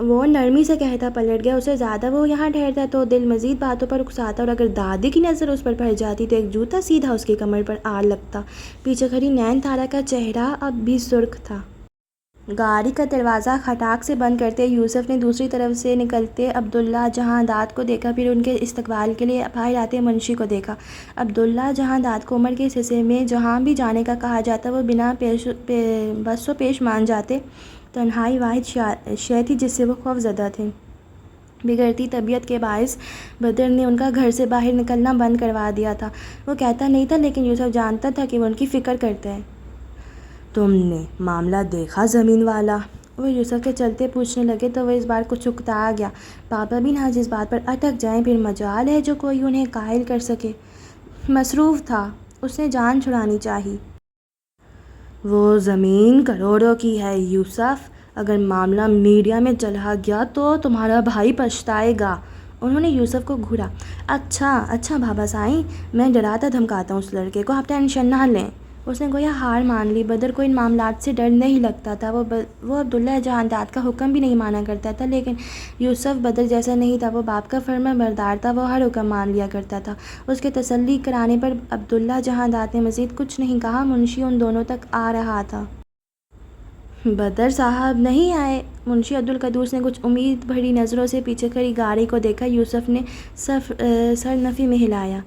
وہ نرمی سے کہتا پلٹ گیا۔ اسے زیادہ وہ یہاں ٹھہرتا تو دل مزید باتوں پر اکساتا، اور اگر دادی کی نظر اس پر پڑ جاتی تو ایک جوتا سیدھا اس کی کمر پر آ لگتا۔ پیچھے کھڑی نین تارا کا چہرہ اب بھی سرخ تھا۔ گاڑی کا دروازہ کھٹاک سے بند کرتے یوسف نے دوسری طرف سے نکلتے عبداللہ جہاں داد کو دیکھا، پھر ان کے استقبال کے لیے باہر آتے منشی کو دیکھا۔ عبداللہ جہاں داد کو عمر کے اس حصے میں جہاں بھی جانے کا کہا جاتا وہ بنا بس و پیش مان جاتے۔ تنہائی واحد شے تھی جس سے وہ خوف زدہ تھے۔ بگڑتی طبیعت کے باعث بدر نے ان کا گھر سے باہر نکلنا بند کروا دیا تھا۔ وہ کہتا نہیں تھا لیکن یوسف جانتا تھا کہ وہ ان کی فکر کرتا ہے۔ تم نے معاملہ دیکھا زمین والا؟ وہ یوسف کے چلتے پوچھنے لگے تو وہ اس بار کچھ اکتا گیا۔ پاپا بھی نہ جس بات پر اٹک جائیں پھر مجال ہے جو کوئی انہیں قائل کر سکے۔ مصروف تھا، اس نے جان چھڑانی چاہی۔ وہ زمین کروڑوں کی ہے یوسف، اگر معاملہ میڈیا میں چلا گیا تو تمہارا بھائی پچھتائے گا۔ انہوں نے یوسف کو گھورا۔ اچھا بابا سائیں، میں ڈراتا دھمکاتا ہوں اس لڑکے کو، آپ ٹینشن نہ لیں۔ اس نے گویا ہار مان لی۔ بدر کو ان معاملات سے ڈر نہیں لگتا تھا، وہ عبداللہ جہاں داد کا حکم بھی نہیں مانا کرتا تھا، لیکن یوسف بدر جیسا نہیں تھا، وہ باپ کا فرما بردار تھا، وہ ہر حکم مان لیا کرتا تھا۔ اس کے تسلی کرانے پر عبداللہ جہاں داد نے مزید کچھ نہیں کہا۔ منشی ان دونوں تک آ رہا تھا۔ بدر صاحب نہیں آئے؟ منشی عبدالقدوس نے کچھ امید بھری نظروں سے پیچھے کھڑی گاڑی کو دیکھا۔ یوسف نے سر نفی میں ہلایا۔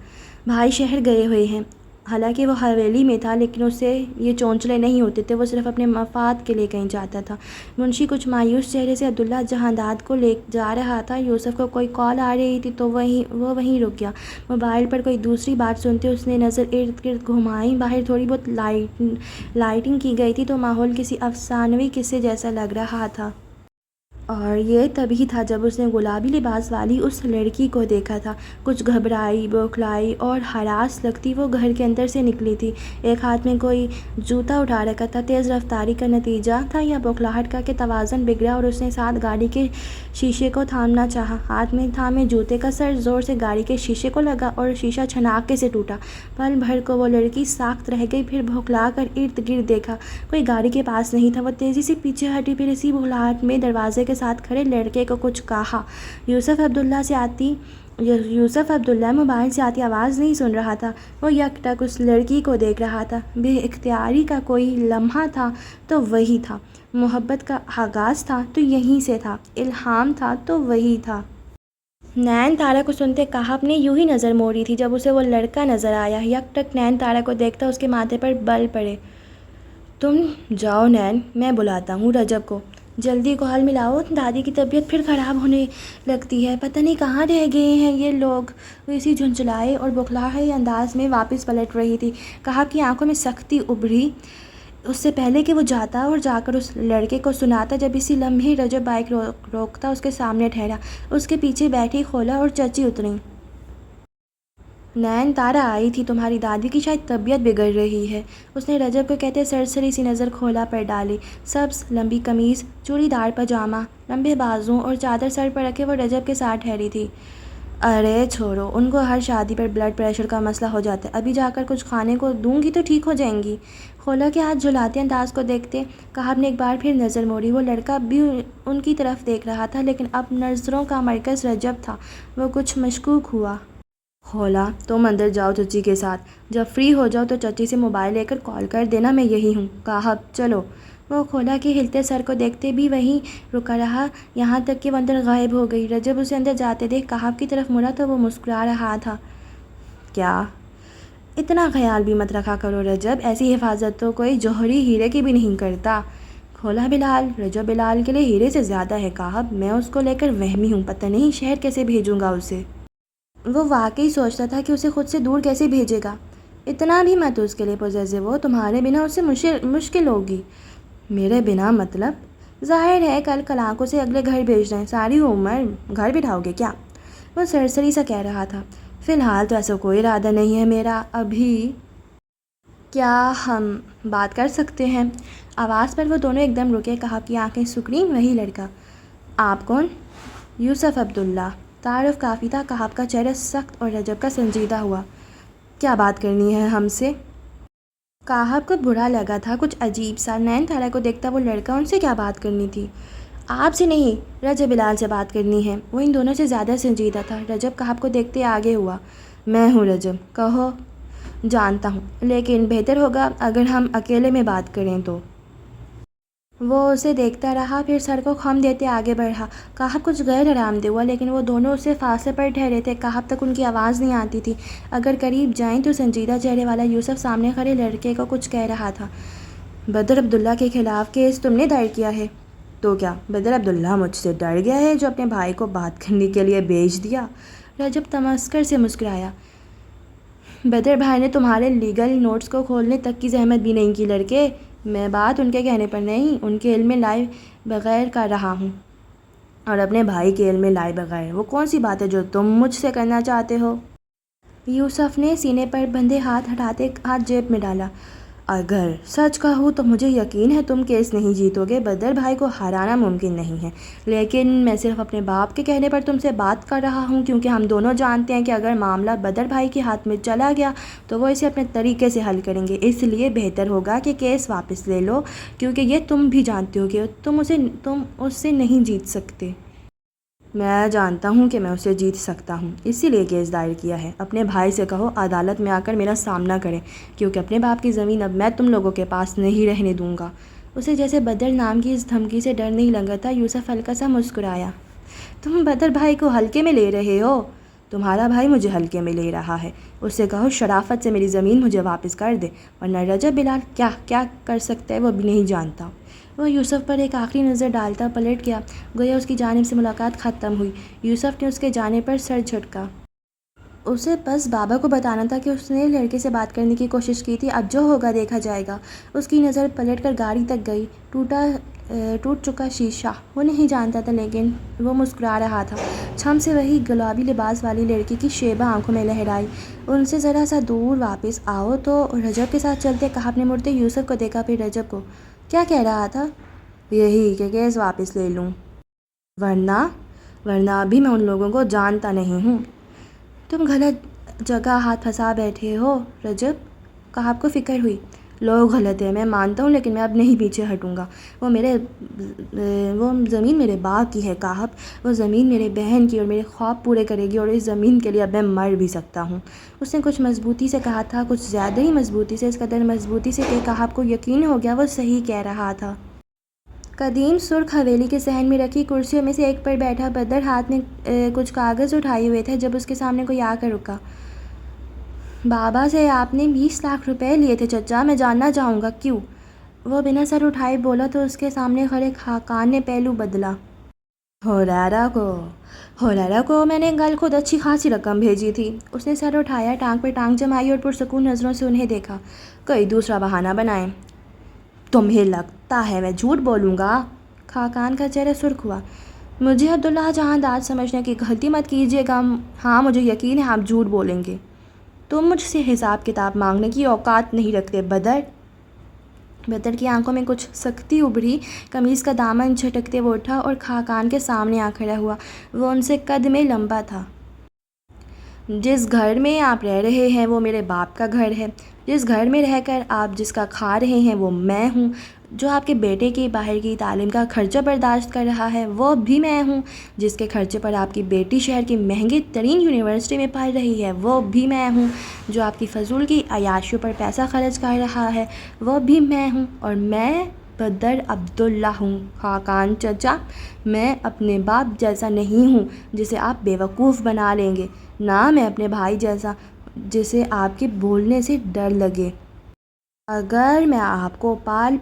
بھائی شہر گئے ہوئے ہیں۔ حالانکہ وہ حویلی میں تھا لیکن اسے یہ چونچلے نہیں ہوتے تھے، وہ صرف اپنے مفاد کے لیے کہیں جاتا تھا۔ منشی کچھ مایوس چہرے سے عبداللہ جہاں داد کو لے جا رہا تھا۔ یوسف کو کوئی کال آ رہی تھی تو وہ وہیں رک گیا۔ موبائل پر کوئی دوسری بات سنتے اس نے نظر ارد گرد گھمائی۔ باہر تھوڑی بہت لائٹنگ کی گئی تھی تو ماحول کسی افسانوی قصے جیسا لگ رہا تھا۔ اور یہ تبھی تھا جب اس نے گلابی لباس والی اس لڑکی کو دیکھا تھا۔ کچھ گھبرائی، بوکھلائی اور ہراس لگتی وہ گھر کے اندر سے نکلی تھی۔ ایک ہاتھ میں کوئی جوتا اٹھا رکھا تھا۔ تیز رفتاری کا نتیجہ تھا یا بوکھلاہٹ کا کہ توازن بگڑا اور اس نے ساتھ گاڑی کے شیشے کو تھامنا چاہا۔ ہاتھ میں تھامے جوتے کا سر زور سے گاڑی کے شیشے کو لگا اور شیشہ چھناکے سے ٹوٹا۔ پل بھر کو وہ لڑکی ساکت رہ گئی، پھر بھوکلا کر ارد گرد دیکھا۔ کوئی گاڑی کے پاس نہیں تھا۔ وہ تیزی سے پیچھے ہٹی، پھر اسی بھوکلاہٹ میں دروازے کے ساتھ کھڑے لڑکے کو کچھ کہا۔ یوسف عبداللہ موبائل سے آتی آواز نہیں سن رہا تھا۔ وہ یکٹک اس لڑکی کو دیکھ رہا تھا۔ بے اختیاری کا کوئی لمحہ تھا تو وہی تھا، محبت کا آغاز تھا تو یہیں سے تھا، الہام تھا تو وہی تھا۔ نین تارا کو سنتے کہاف نے یوں ہی نظر موڑی تھی جب اسے وہ لڑکا نظر آیا۔ یکٹک نین تارا کو دیکھتا اس کے ماتھے پر بل پڑے۔ تم جاؤ نین، میں بلاتا ہوں رجب کو۔ جلدی کال ملاؤ، دادی کی طبیعت پھر خراب ہونے لگتی ہے، پتہ نہیں کہاں رہ گئے ہیں یہ لوگ۔ وہ اسی جھنجھلائے اور بوکھلائے انداز میں واپس پلٹ رہی تھی۔ کہاف کی آنکھوں میں سختی ابھری۔ اس سے پہلے کہ وہ جاتا اور جا کر اس لڑکے کو سناتا، جب اسی لمحے رجب بائک روکتا اس کے سامنے ٹھہرا۔ اس کے پیچھے بیٹھی خولا اور چچی اتریں۔ نین تارا آئی تھی، تمہاری دادی کی شاید طبیعت بگڑ رہی ہے، اس نے رجب کو کہتے سرسری سی نظر کھولا پر ڈالی۔ سبز لمبی قمیض، چوڑی دار پاجامہ، لمبے بازو اور چادر سر پر رکھے وہ رجب کے ساتھ ٹھہری تھی۔ ارے چھوڑو، ان کو ہر شادی پر بلڈ پریشر کا مسئلہ ہو جاتا ہے، ابھی جا کر کچھ کھانے کو دوں گی تو ٹھیک ہو جائیں گی۔ خولا کے ہاتھ جھلاتے انداز کو دیکھتے کہاف نے ایک بار پھر نظر موڑی۔ وہ لڑکا بھی ان کی طرف دیکھ رہا تھا، لیکن اب نظروں کا مرکز رجب تھا۔ وہ کچھ مشکوک ہوا۔ خولا، تم اندر جاؤ چچی کے ساتھ، جب فری ہو جاؤ تو چچی سے موبائل لے کر کال کر دینا، میں یہی ہوں۔ کہاف چلو۔ وہ خولا کے ہلتے سر کو دیکھتے بھی وہیں رکا رہا، یہاں تک کہ وہ اندر غائب ہو گئی۔ رجب اسے اندر جاتے دیکھ کہاف کی طرف مڑا تو وہ مسکرا رہا تھا۔ کیا؟ اتنا خیال بھی مت رکھا کرو رجب، ایسی حفاظت تو کوئی جوہری ہیرے کی بھی نہیں کرتا۔ کھولا بلال، رجب بلال کے لیے ہیرے سے زیادہ ہے کہاف، میں اس کو لے کر وہمی ہوں، پتہ نہیں شہر کیسے بھیجوں گا اسے۔ وہ واقعی سوچتا تھا کہ اسے خود سے دور کیسے بھیجے گا۔ اتنا بھی مت اس کے لیے پوزیسو ہو، تمہارے بنا اسے مشکل ہوگی۔ میرے بنا مطلب؟ ظاہر ہے کل کلاکوں سے اگلے گھر بھیج رہے ہیں، ساری عمر گھر بٹھاؤ گے کیا؟ وہ سرسری سا کہہ رہا تھا۔ فی الحال تو ایسا کوئی ارادہ نہیں ہے میرا ابھی۔ کیا ہم بات کر سکتے ہیں؟ آواز پر وہ دونوں ایک دم رکے۔ کہاف کی آنکھیں سکڑیں۔ وہی لڑکا۔ آپ کون؟ یوسف عبداللہ۔ تعارف کافی تھا۔ کہاف کا چہرہ سخت اور رجب کا سنجیدہ ہوا۔ کیا بات کرنی ہے ہم سے؟ کہاف کو برا لگا تھا، کچھ عجیب سا۔ نین تارا کو دیکھتا وہ لڑکا، ان سے کیا بات کرنی تھی؟ آپ سے نہیں، رجب بلال سے بات کرنی ہے۔ وہ ان دونوں سے زیادہ سنجیدہ تھا۔ رجب کہاف کو دیکھتے آگے ہوا۔ میں ہوں رجب، کہو۔ جانتا ہوں، لیکن بہتر ہوگا اگر ہم اکیلے میں بات کریں تو۔ وہ اسے دیکھتا رہا، پھر سر کو خم دیتے آگے بڑھا۔ کہاف کچھ غیر آرامدہ ہوا، لیکن وہ دونوں اس سے فاصلے پر ٹھہرے تھے۔ کہاف تک ان کی آواز نہیں آتی تھی۔ اگر قریب جائیں تو سنجیدہ چہرے والا یوسف سامنے کھڑے لڑکے کو کچھ کہہ رہا تھا۔ بدر عبداللہ کے خلاف کیس تم نے دائر کیا ہے؟ تو کیا بدر عبداللہ مجھ سے ڈر گیا ہے جو اپنے بھائی کو بات کرنے کے لیے بھیج دیا؟ رجب تمسخر سے مسکرایا۔ بدر بھائی نے تمہارے لیگل نوٹس کو کھولنے تک کی زحمت بھی نہیں کی لڑکے، میں بات ان کے کہنے پر نہیں، ان کے علم میں لائے بغیر کر رہا ہوں، اور اپنے بھائی کے علم میں لائے بغیر۔ وہ کون سی بات ہے جو تم مجھ سے کرنا چاہتے ہو؟ یوسف نے سینے پر بندھے ہاتھ ہٹاتے ہاتھ جیب میں ڈالا۔ اگر سچ کہوں تو مجھے یقین ہے تم کیس نہیں جیتو گے، بدر بھائی کو ہرانا ممکن نہیں ہے، لیکن میں صرف اپنے باپ کے کہنے پر تم سے بات کر رہا ہوں، کیونکہ ہم دونوں جانتے ہیں کہ اگر معاملہ بدر بھائی کے ہاتھ میں چلا گیا تو وہ اسے اپنے طریقے سے حل کریں گے، اس لیے بہتر ہوگا کہ کیس واپس لے لو، کیونکہ یہ تم بھی جانتے ہو کہ تم اس سے نہیں جیت سکتے۔ میں جانتا ہوں کہ میں اسے جیت سکتا ہوں، اسی لیے کیس دائر کیا ہے۔ اپنے بھائی سے کہو عدالت میں آ کر میرا سامنا کرے، کیونکہ اپنے باپ کی زمین اب میں تم لوگوں کے پاس نہیں رہنے دوں گا۔ اسے جیسے بدر نام کی اس دھمکی سے ڈر نہیں لگا تھا۔ یوسف ہلکا سا مسکرایا۔ تم بدر بھائی کو ہلکے میں لے رہے ہو؟ تمہارا بھائی مجھے ہلکے میں لے رہا ہے، اس سے کہو شرافت سے میری زمین مجھے واپس کر دے، ورنہ رجب بلال کیا کر سکتا ہے وہ بھی نہیں جانتا۔ وہ یوسف پر ایک آخری نظر ڈالتا پلٹ گیا، گویا اس کی جانب سے ملاقات ختم ہوئی۔ یوسف نے اس کے جانے پر سر جھٹکا۔ اسے بس بابا کو بتانا تھا کہ اس نے لڑکے سے بات کرنے کی کوشش کی تھی، اب جو ہوگا دیکھا جائے گا۔ اس کی نظر پلٹ کر گاڑی تک گئی۔ ٹوٹا ٹوٹ چکا شیشہ۔ وہ نہیں جانتا تھا لیکن وہ مسکرا رہا تھا۔ چھم سے وہی گلابی لباس والی لڑکی کی شیبہ آنکھوں میں لہرائی۔ ان سے ذرا سا دور واپس آؤ تو رجب کے ساتھ چلتے کہا۔ نے مڑتے یوسف کو دیکھا، پھر رجب کو۔ کیا کہہ رہا تھا؟ یہی کہ کیس واپس لے لوں، ورنہ ابھی میں ان لوگوں کو جانتا نہیں ہوں۔ تم غلط جگہ ہاتھ پھنسا بیٹھے ہو رجب، کہاب کو فکر ہوئی۔ لوگ غلط ہیں میں مانتا ہوں، لیکن میں اب نہیں پیچھے ہٹوں گا۔ وہ زمین میرے باپ کی ہے کہاب، وہ زمین میرے بہن کی اور میرے خواب پورے کرے گی، اور اس زمین کے لیے اب میں مر بھی سکتا ہوں۔ اس نے کچھ مضبوطی سے کہا تھا، کچھ زیادہ ہی مضبوطی سے، اس قدر مضبوطی سے کہ کہاب کو یقین ہو گیا وہ صحیح کہہ رہا تھا۔ قدیم سرخ حویلی کے صحن میں رکھی کرسیوں میں سے ایک پر بیٹھا بدر ہاتھ میں کچھ کاغذ اٹھائے ہوئے تھے جب اس کے سامنے کوئی آ کر رکا۔ بابا سے آپ نے 20 لاکھ روپے لیے تھے چچا، میں جاننا چاہوں گا کیوں؟ وہ بنا سر اٹھائے بولا تو اس کے سامنے کھڑے خاقان نے پہلو بدلا۔ ہوریرا کو میں نے کل خود اچھی خاصی رقم بھیجی تھی۔ اس نے سر اٹھایا، ٹانگ پر ٹانگ جمائی اور پرسکون نظروں سے انہیں دیکھا۔ کوئی دوسرا بہانہ بنائیں۔ تمہیں لگتا ہے میں جھوٹ بولوں گا؟ خاقان کا چہرہ سرخ ہوا۔ مجھے عبداللہ جہاں داد سمجھنے کی غلطی مت کیجیے گا۔ ہاں مجھے یقین ہے آپ جھوٹ بولیں گے۔ تم مجھ سے حساب کتاب مانگنے کی اوقات نہیں رکھتے بدر۔ بدر کی آنکھوں میں کچھ سختی ابھری، قمیص کا دامن جھٹکتے وہ اٹھا اور خاقان کے سامنے آ کھڑا ہوا۔ وہ ان سے قد میں لمبا تھا۔ جس گھر میں آپ رہ رہے ہیں وہ میرے باپ کا گھر ہے۔ جس گھر میں رہ کر آپ جس کا کھا رہے ہیں وہ میں ہوں۔ جو آپ کے بیٹے کی باہر کی تعلیم کا خرچہ برداشت کر رہا ہے وہ بھی میں ہوں۔ جس کے خرچے پر آپ کی بیٹی شہر کی مہنگی ترین یونیورسٹی میں پڑھ رہی ہے وہ بھی میں ہوں۔ جو آپ کی فضول کی عیاشیوں پر پیسہ خرچ کر رہا ہے وہ بھی میں ہوں، اور میں بدر عبداللہ ہوں۔ خاقان چچا، میں اپنے باپ جیسا نہیں ہوں جسے آپ بیوقوف بنا لیں گے، نہ میں اپنے بھائی جیسا جسے آپ کے بولنے سے ڈر لگے۔ اگر میں آپ کو پال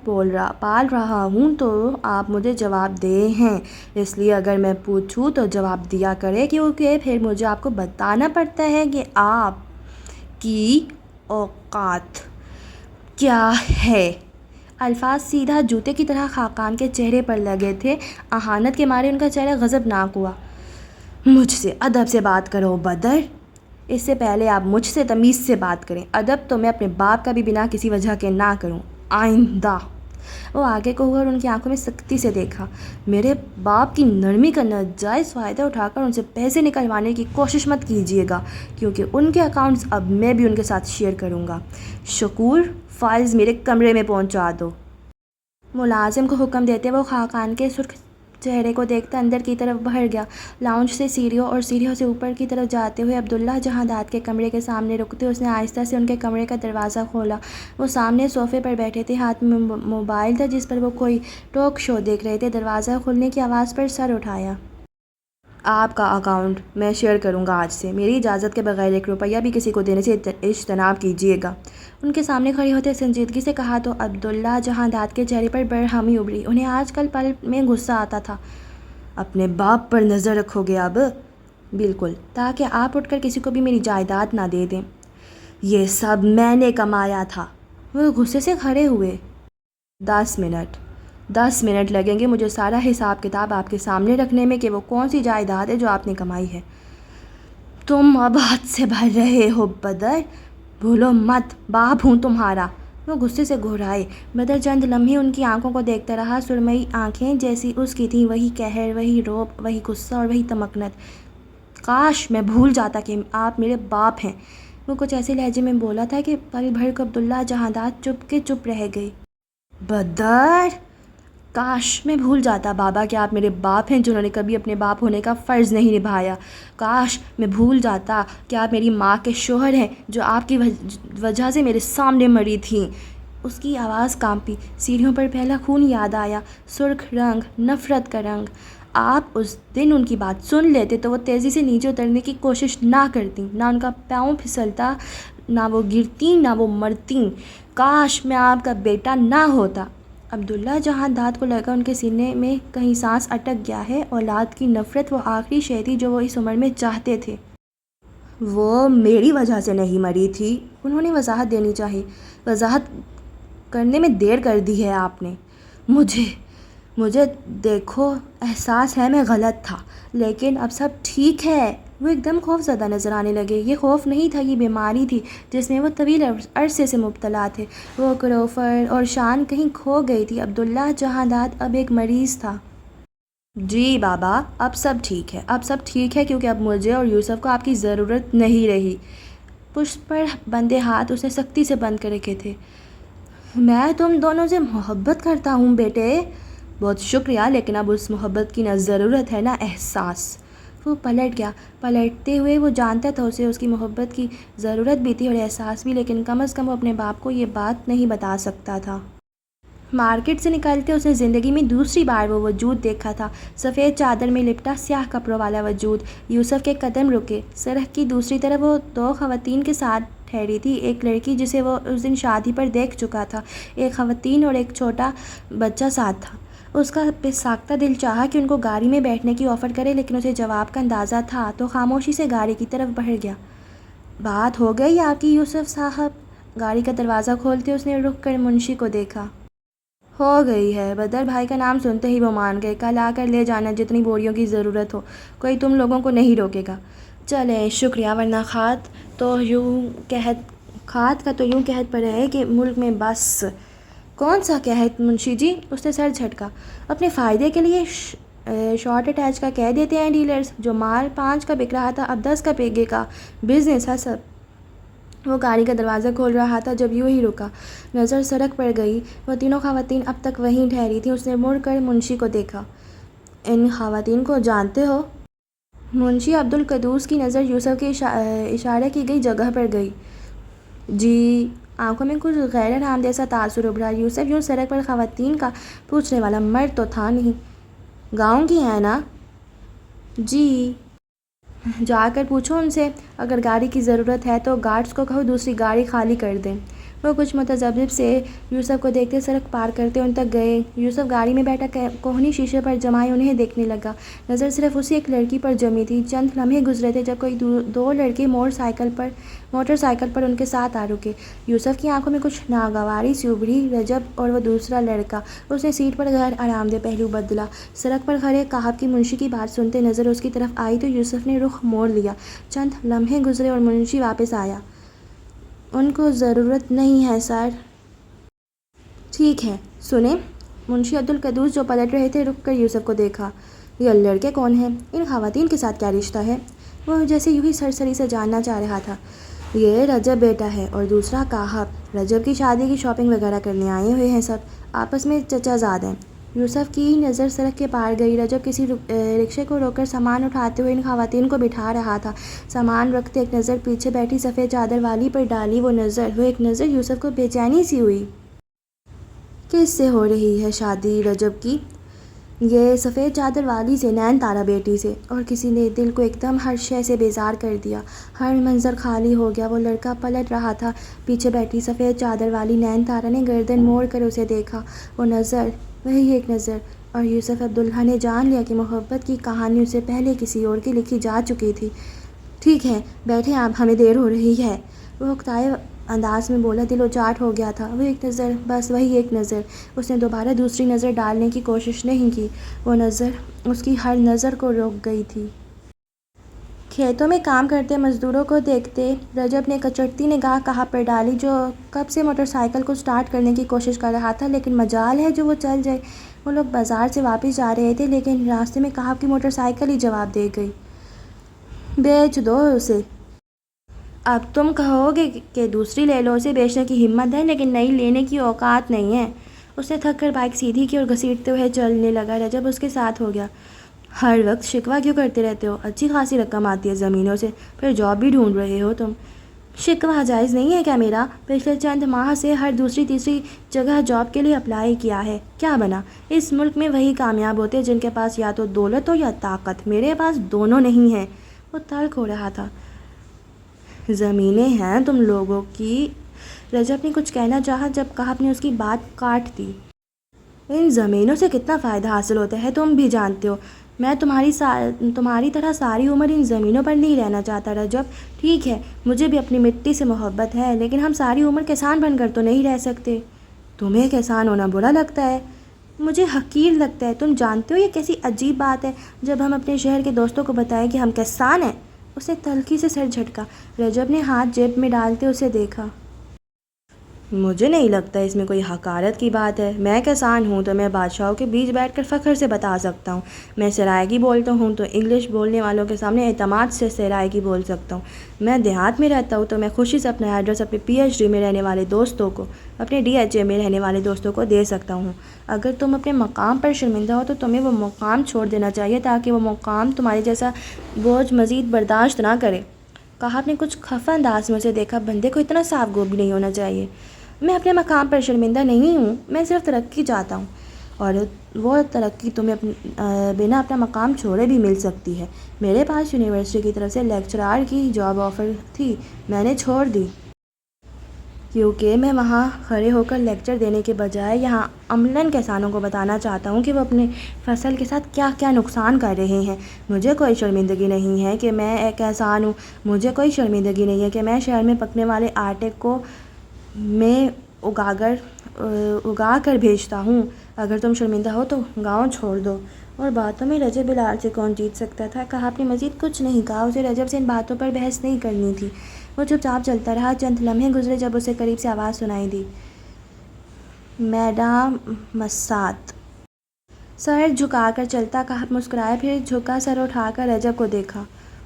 رہا ہوں تو آپ مجھے جواب دے ہیں، اس لیے اگر میں پوچھوں تو جواب دیا کرے، کیونکہ پھر مجھے آپ کو بتانا پڑتا ہے کہ آپ کی اوقات کیا ہے۔ الفاظ سیدھا جوتے کی طرح خاقان کے چہرے پر لگے تھے۔ اہانت کے مارے ان کا چہرہ غضبناک ہوا۔ مجھ سے ادب سے بات کرو بدر، اس سے پہلے آپ مجھ سے تمیز سے بات کریں۔ ادب تو میں اپنے باپ کا بھی بنا کسی وجہ کے نہ کروں آئندہ۔ وہ آگے کو ہوا اور ان کی آنکھوں میں سختی سے دیکھا۔ میرے باپ کی نرمی کا ناجائز فائدہ اٹھا کر ان سے پیسے نکلوانے کی کوشش مت کیجیے گا، کیونکہ ان کے اکاؤنٹس اب میں بھی ان کے ساتھ شیئر کروں گا۔ شکور، فائلز میرے کمرے میں پہنچا دو۔ ملازم کو حکم دیتے وہ خاقان کے سرخ چہرے کو دیکھتا اندر کی طرف بڑھ گیا۔ لاؤنج سے سیڑھیوں اور سیڑھیوں سے اوپر کی طرف جاتے ہوئے عبداللہ جہاں داد کے کمرے کے سامنے رکتے اس نے آہستہ سے ان کے کمرے کا دروازہ کھولا۔ وہ سامنے صوفے پر بیٹھے تھے، ہاتھ میں موبائل تھا جس پر وہ کوئی ٹاک شو دیکھ رہے تھے۔ دروازہ کھلنے کی آواز پر سر اٹھایا۔ آپ کا اکاؤنٹ میں شیئر کروں گا آج سے، میری اجازت کے بغیر 1 روپیہ بھی کسی کو دینے سے اجتناب کیجیے گا۔ ان کے سامنے کھڑے ہوتے سنجیدگی سے کہا تو عبداللہ جہاں داد کے چہرے پر برہمی ابھری۔ انہیں آج کل پل میں غصہ آتا تھا۔ اپنے باپ پر نظر رکھو گے اب؟ بالکل، تاکہ آپ اٹھ کر کسی کو بھی میری جائیداد نہ دے دیں۔ یہ سب میں نے کمایا تھا۔ وہ غصے سے کھڑے ہوئے۔ 10 منٹ لگیں گے مجھے سارا حساب کتاب آپ کے سامنے رکھنے میں کہ وہ کون سی جائیداد ہے جو آپ نے کمائی ہے۔ تم اب حد سے بڑھ رہے ہو بدر، بھولو مت باپ ہوں تمہارا۔ وہ غصے سے گھبرائے۔ بدر چند لمحے ان کی آنکھوں کو دیکھتا رہا۔ سرمئی آنکھیں جیسی اس کی تھیں، وہی قہر، وہی رعب، وہی غصہ اور وہی تمکنت۔ کاش میں بھول جاتا کہ آپ میرے باپ ہیں، وہ کچھ ایسے لہجے میں بولا تھا کہ پل بھر کو عبداللہ جہاں داد چپ رہ گئی۔ بدر، کاش میں بھول جاتا بابا کہ آپ میرے باپ ہیں جنہوں نے کبھی اپنے باپ ہونے کا فرض نہیں نبھایا۔ کاش میں بھول جاتا کہ آپ میری ماں کے شوہر ہیں جو آپ کی وجہ سے میرے سامنے مری تھیں۔ اس کی آواز کانپی، سیڑھیوں پر پہلا خون یاد آیا، سرخ رنگ، نفرت کا رنگ۔ آپ اس دن ان کی بات سن لیتے تو وہ تیزی سے نیچے اترنے کی کوشش نہ کرتیں، نہ ان کا پاؤں پھسلتا، نہ وہ گرتیں، نہ وہ مرتیں۔ کاش میں آپ کا بیٹا نہ ہوتا۔ عبداللہ جہاں داد کو لگا ان کے سینے میں کہیں سانس اٹک گیا ہے۔ اولاد کی نفرت وہ آخری شے تھی جو وہ اس عمر میں چاہتے تھے۔ وہ میری وجہ سے نہیں مری تھی، انہوں نے وضاحت دینی چاہی۔ وضاحت کرنے میں دیر کر دی ہے آپ نے۔ مجھے دیکھو احساس ہے میں غلط تھا، لیکن اب سب ٹھیک ہے۔ وہ ایک دم خوف زدہ نظر آنے لگے۔ یہ خوف نہیں تھا، یہ بیماری تھی جس میں وہ طویل عرصے سے مبتلا تھے۔ وہ کروفر اور شان کہیں کھو گئی تھی۔ عبداللہ جہانداد اب ایک مریض تھا۔ جی بابا، اب سب ٹھیک ہے، اب سب ٹھیک ہے، کیونکہ اب مجھے اور یوسف کو آپ کی ضرورت نہیں رہی۔ پشت پر بندے ہاتھ اس نے سختی سے بند کر رکھے تھے۔ میں تم دونوں سے محبت کرتا ہوں بیٹے۔ بہت شکریہ، لیکن اب اس محبت کی نہ ضرورت ہے نہ احساس۔ وہ پلٹ گیا۔ پلٹتے ہوئے وہ جانتا تھا اسے اس کی محبت کی ضرورت بھی تھی اور احساس بھی، لیکن کم از کم وہ اپنے باپ کو یہ بات نہیں بتا سکتا تھا۔ مارکیٹ سے نکلتے اس نے زندگی میں دوسری بار وہ وجود دیکھا تھا، سفید چادر میں لپٹا سیاہ کپڑوں والا وجود۔ یوسف کے قدم رکے۔ سڑک کی دوسری طرف وہ دو خواتین کے ساتھ ٹھہری تھی، ایک لڑکی جسے وہ اس دن شادی پر دیکھ چکا تھا، ایک خواتین اور ایک چھوٹا بچہ ساتھ تھا۔ اس کا بے ساختہ دل چاہا کہ ان کو گاڑی میں بیٹھنے کی آفر کرے، لیکن اسے جواب کا اندازہ تھا تو خاموشی سے گاڑی کی طرف بڑھ گیا۔ بات ہو گئی آپ کی یوسف صاحب؟ گاڑی کا دروازہ کھولتے اس نے رک کر منشی کو دیکھا۔ ہو گئی ہے۔ بدر بھائی کا نام سنتے ہی وہ مان گئے۔ کل آ کر لے جانا جتنی بوریوں کی ضرورت ہو، کوئی تم لوگوں کو نہیں روکے گا۔ چلیں شکریہ، ورنہ کھاد کا تو یوں قحط پڑا ہے کہ ملک میں بس۔ کون سا قحط منشی جی؟ اس نے سر جھٹکا۔ اپنے فائدے کے لیے شارٹ اٹیچ کا کہہ دیتے ہیں ڈیلرز، جو مال 5 کا بک رہا تھا اب 10 کا بکے گا۔ بزنس ہے سب۔ وہ گاڑی کا دروازہ کھول رہا تھا جب یوں ہی رکا۔ نظر سڑک پر گئی۔ وہ تینوں خواتین اب تک وہیں ٹھہری تھیں۔ اس نے مڑ کر منشی کو دیکھا۔ ان خواتین کو جانتے ہو؟ منشی عبدالقدوس کی نظر یوسف کے اشارہ کی گئی جگہ پر گئی۔ جی۔ آنکھوں میں کچھ غیر آرام جیسا تاثر ابھرا۔ یوسف یوں سڑک پر خواتین کا پوچھنے والا مرد تو تھا نہیں۔ گاؤں کی ہیں نا؟ جی۔ جا کر پوچھو ان سے، اگر گاڑی کی ضرورت ہے تو گارڈز کو کہو دوسری گاڑی خالی کر دیں۔ وہ کچھ متذبذب سے یوسف کو دیکھتے سڑک پار کرتے ان تک گئے۔ یوسف گاڑی میں بیٹھا کوہنی شیشے پر جمائے انہیں دیکھنے لگا۔ نظر صرف اسی ایک لڑکی پر جمی تھی۔ چند لمحے گزرے تھے جب کوئی دو لڑکے موٹر سائیکل پر ان کے ساتھ آ رکے۔ یوسف کی آنکھوں میں کچھ ناگواری سی ابھری۔ رجب اور وہ دوسرا لڑکا۔ اس نے سیٹ پر غیر آرام دہ پہلو بدلا۔ سڑک پر کھڑے صاحب کی منشی کی بات سنتے نظر اس کی طرف آئی تو یوسف نے رخ موڑ لیا۔ چند لمحے گزرے اور منشی واپس آیا۔ ان کو ضرورت نہیں ہے سر۔ ٹھیک ہے، سنیں۔ منشی عبدالقدوس جو پلٹ رہے تھے رک کر یوسف کو دیکھا۔ یہ لڑکے کون ہیں؟ ان خواتین کے ساتھ کیا رشتہ ہے؟ وہ جیسے یوں ہی سرسری سے جاننا چاہ رہا تھا۔ یہ رجب بیٹا ہے اور دوسرا صاحب۔ رجب کی شادی کی شاپنگ وغیرہ کرنے آئے ہوئے ہیں سب، آپس میں چچا زاد ہیں۔ یوسف کی نظر سڑک کے پار گئی۔ رجب کسی رکشے کو روک کر سامان اٹھاتے ہوئے ان خواتین کو بٹھا رہا تھا۔ سامان رکھتے ایک نظر پیچھے بیٹھی سفید چادر والی پر ڈالی۔ وہ ایک نظر یوسف کو بے چینی سی ہوئی۔ کس سے ہو رہی ہے شادی رجب کی؟ یہ سفید چادر والی سے، نین تارا بیٹی سے۔ اور کسی نے دل کو ایک دم ہر شے سے بیزار کر دیا۔ ہر منظر خالی ہو گیا۔ وہ لڑکا پلٹ رہا تھا۔ پیچھے بیٹھی سفید چادر والی نین تارا نے گردن موڑ کر اسے دیکھا۔ وہ نظر، وہی ایک نظر، اور یوسف عبداللہ نے جان لیا کہ محبت کی کہانی اس سے پہلے کسی اور کی لکھی جا چکی تھی۔ ٹھیک ہے، بیٹھیں آپ، ہمیں دیر ہو رہی ہے، وہ اکتائے انداز میں بولا۔ دل اچاٹ ہو گیا تھا۔ وہ ایک نظر، بس وہی ایک نظر۔ اس نے دوبارہ دوسری نظر ڈالنے کی کوشش نہیں کی۔ وہ نظر اس کی ہر نظر کو روک گئی تھی۔ کھیتوں میں کام کرتے مزدوروں کو دیکھتے رجب نے کچرتی نگاہ صاحب پر ڈالی، جو کب سے موٹر سائیکل کو سٹارٹ کرنے کی کوشش کر رہا تھا، لیکن مجال ہے جو وہ چل جائے۔ وہ لوگ بازار سے واپس جا رہے تھے، لیکن راستے میں صاحب کی موٹر سائیکل ہی جواب دے گئی۔ بیچ دو اسے۔ اب تم کہو گے کہ دوسری لے لو۔ اسے بیچنے کی ہمت ہے لیکن نئی لینے کی اوقات نہیں ہے۔ اس نے تھک کر بائک سیدھی کی اور گھسیٹتے ہوئے چلنے لگا۔ رجب اس کے ساتھ ہو گیا۔ ہر وقت شکوہ کیوں کرتے رہتے ہو؟ اچھی خاصی رقم آتی ہے زمینوں سے، پھر جاب بھی ڈھونڈ رہے ہو تم۔ شکوہ جائز نہیں ہے کیا میرا؟ پچھلے چند ماہ سے ہر دوسری تیسری جگہ جاب کے لیے اپلائی کیا ہے، کیا بنا؟ اس ملک میں وہی کامیاب ہوتے ہیں جن کے پاس یا تو دولت ہو یا طاقت۔ میرے پاس دونوں نہیں ہیں۔ وہ تلخ ہو رہا تھا۔ زمینیں ہیں تم لوگوں کی۔ رجب نے کچھ کہنا چاہا جب صاحب نے اس کی بات کاٹ دی۔ ان زمینوں سے کتنا فائدہ حاصل ہوتا ہے تم بھی جانتے ہو۔ میں تمہاری طرح ساری عمر ان زمینوں پر نہیں رہنا چاہتا رجب۔ ٹھیک ہے، مجھے بھی اپنی مٹی سے محبت ہے، لیکن ہم ساری عمر کسان بن کر تو نہیں رہ سکتے۔ تمہیں کسان ہونا برا لگتا ہے؟ مجھے حقیر لگتا ہے. تم جانتے ہو یہ کیسی عجیب بات ہے. جب ہم اپنے شہر کے دوستوں کو بتائے کہ ہم کسان ہیں. اس نے تلخی سے سر جھٹکا. رجب نے ہاتھ جیب میں ڈالتے اسے دیکھا. مجھے نہیں لگتا اس میں کوئی حقارت کی بات ہے. میں کسان ہوں تو میں بادشاہوں کے بیچ بیٹھ کر فخر سے بتا سکتا ہوں. میں سرائیکی بولتا ہوں تو انگلش بولنے والوں کے سامنے اعتماد سے سرائیکی بول سکتا ہوں. میں دیہات میں رہتا ہوں تو میں خوشی سے اپنا ایڈریس اپنے PhD میں رہنے والے دوستوں کو، اپنے DHA میں رہنے والے دوستوں کو دے سکتا ہوں. اگر تم اپنے مقام پر شرمندہ ہو تو تمہیں وہ مقام چھوڑ دینا چاہیے تاکہ وہ مقام تمہارے جیسا بوجھ مزید برداشت نہ کرے. کہا نے کچھ خفا انداز میں اسے دیکھا. بندے کو اتنا صاف گو بھی نہیں ہونا چاہیے. میں اپنے مقام پر شرمندہ نہیں ہوں. میں صرف ترقی چاہتا ہوں، اور وہ ترقی تمہیں بنا اپنا مقام چھوڑے بھی مل سکتی ہے. میرے پاس یونیورسٹی کی طرف سے لیکچرار کی جاب آفر تھی. میں نے چھوڑ دی کیونکہ میں وہاں کھڑے ہو کر لیکچر دینے کے بجائے یہاں عملاً کسانوں کو بتانا چاہتا ہوں کہ وہ اپنے فصل کے ساتھ کیا کیا نقصان کر رہے ہیں. مجھے کوئی شرمندگی نہیں ہے کہ میں ایک کسان ہوں. مجھے کوئی شرمندگی نہیں ہے کہ میں شہر میں پکنے والے آٹے کو میں اگا کر بھیجتا ہوں. اگر تم شرمندہ ہو تو گاؤں چھوڑ دو. اور باتوں میں رجب بلال سے کون جیت سکتا تھا. کہا نے مزید کچھ نہیں کہا. اسے رجب سے ان باتوں پر بحث نہیں کرنی تھی. وہ چپ چاپ چلتا رہا. چند لمحے گزرے جب اسے قریب سے آواز سنائی دی. میڈم مسات. سر جھکا کر چلتا. کہا مسکرایا، پھر جھکا سر اٹھا کر رجب کو دیکھا.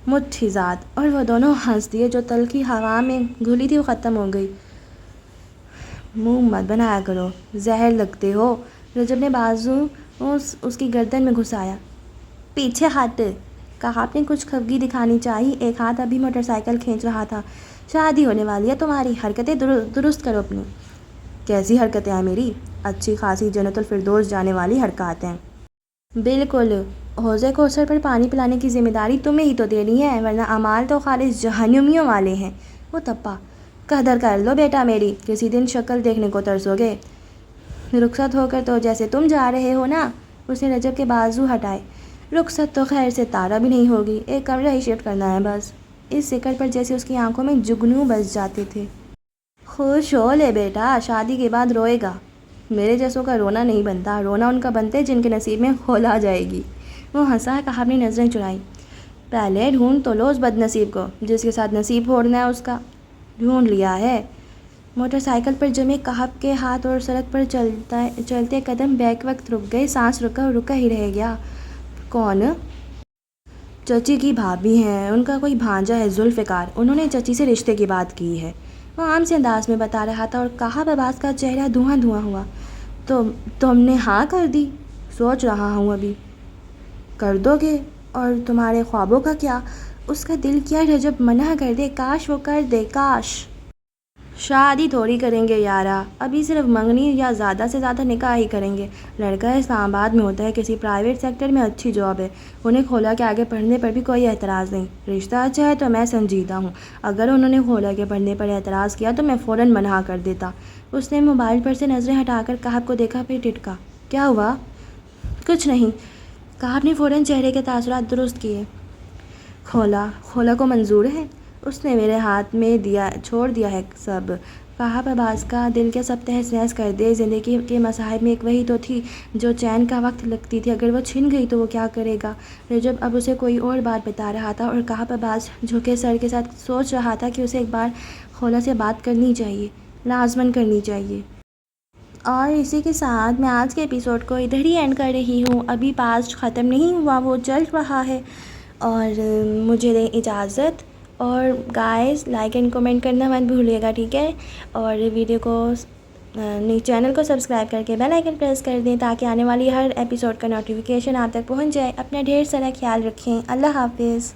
مٹھی ذات. اور وہ دونوں ہنس دیے. جو تلخی ہوا میں گھلی تھی وہ ختم ہو گئی. منہ مت بنایا کرو، زہر لگتے ہو. رجب نے بازو اس کی گردن میں گھسایا. پیچھے ہٹ. کہا نے کچھ خفگی دکھانی چاہی. ایک ہاتھ ابھی موٹر سائیکل کھینچ رہا تھا. شادی ہونے والی ہے تمہاری. حرکتیں درست کرو اپنی. کیسی حرکتیں ہیں میری؟ اچھی خاصی جنت الفردوس جانے والی حرکات ہیں. بالکل. حوضے کوثر پر پانی پلانے کی ذمہ داری تمہیں ہی تو دینی ہے، ورنہ اعمال تو خالص جہنمیوں والے ہیں. وہ تپا. قدر کر لو بیٹا میری، کسی دن شکل دیکھنے کو ترسو گے. رخصت ہو کر تو جیسے تم جا رہے ہو نا. اس نے رجب کے بازو ہٹائے. رخصت تو خیر سے تارا بھی نہیں ہوگی. ایک کمرہ ہی شفٹ کرنا ہے بس. اس ذکر پر جیسے اس کی آنکھوں میں جگنو بس جاتے تھے. خوش ہو لے بیٹا، شادی کے بعد روئے گا. میرے جیسوں کا رونا نہیں بنتا. رونا ان کا بنتے جن کے نصیب میں خولا جائے گی. وہ ہنسا. کہا نے نظریں چرائی. پہلے ڈھونڈ تو لو اس بد نصیب کو. جس کے ساتھ نصیب پھوڑنا ہے اس کا. ڈھونڈ لیا ہے. موٹر سائیکل پر جمے کہب کے ہاتھ اور سڑک پر چلتے قدم بیک وقت رک گئے. سانس رکا ہی رہ گیا. کون؟ چچی کی بھابھی ہیں. ان کا کوئی بھانجا ہے ذوالفقار. انہوں نے چچی سے رشتے کی بات کی ہے. وہ عام سے انداز میں بتا رہا تھا. اور کہا عباس کا چہرہ دھواں ہوا. تو تم نے ہاں کر دی؟ سوچ رہا ہوں ابھی. کر دو گے؟ اور تمہارے خوابوں کا کیا؟ اس کا دل کیا رجب منع کر دے. کاش وہ کر دے. کاش. شادی تھوڑی کریں گے یارا. ابھی صرف منگنی یا زیادہ سے زیادہ نکاح ہی کریں گے. لڑکا اسلام آباد میں ہوتا ہے، کسی پرائیویٹ سیکٹر میں اچھی جاب ہے. انہیں کھولا کے آگے پڑھنے پر بھی کوئی اعتراض نہیں. رشتہ اچھا ہے تو میں سنجیدہ ہوں. اگر انہوں نے کھولا کے پڑھنے پر اعتراض کیا تو میں فوراً منع کر دیتا. اس نے موبائل پر سے نظریں ہٹا کر کہب کو دیکھا، پھر ٹٹکا. کیا ہوا؟ کچھ نہیں. کہب نے فوراً چہرے کے تاثرات درست کیے. کھولا کو منظور ہے. اس نے میرے ہاتھ میں چھوڑ دیا ہے سب. کہب عباس کا دل کے سب تہس نہس کر دے. زندگی کے مصاحب میں ایک وہی تو تھی جو چین کا وقت لگتی تھی. اگر وہ چھن گئی تو وہ کیا کرے گا؟ رجب اب اسے کوئی اور بات بتا رہا تھا اور کہب عباس جھکے سر کے ساتھ سوچ رہا تھا کہ اسے ایک بار کھولا سے بات کرنی چاہیے، لازماً کرنی چاہیے. اور اسی کے ساتھ میں آج کے ایپیسوڈ کو ادھر ہی اینڈ کر رہی ہوں. ابھی پاسٹ ختم نہیں ہوا، وہ چل رہا ہے. اور مجھے دیں اجازت. اور گائز لائک اینڈ کمنٹ کرنا مت بھولیے گا، ٹھیک ہے؟ اور ویڈیو کو چینل کو سبسکرائب کر کے بیل آئیکن پریس کر دیں تاکہ آنے والی ہر ایپیسوڈ کا نوٹیفیکیشن آپ تک پہنچ جائے. اپنا ڈھیر سارا خیال رکھیں. اللہ حافظ.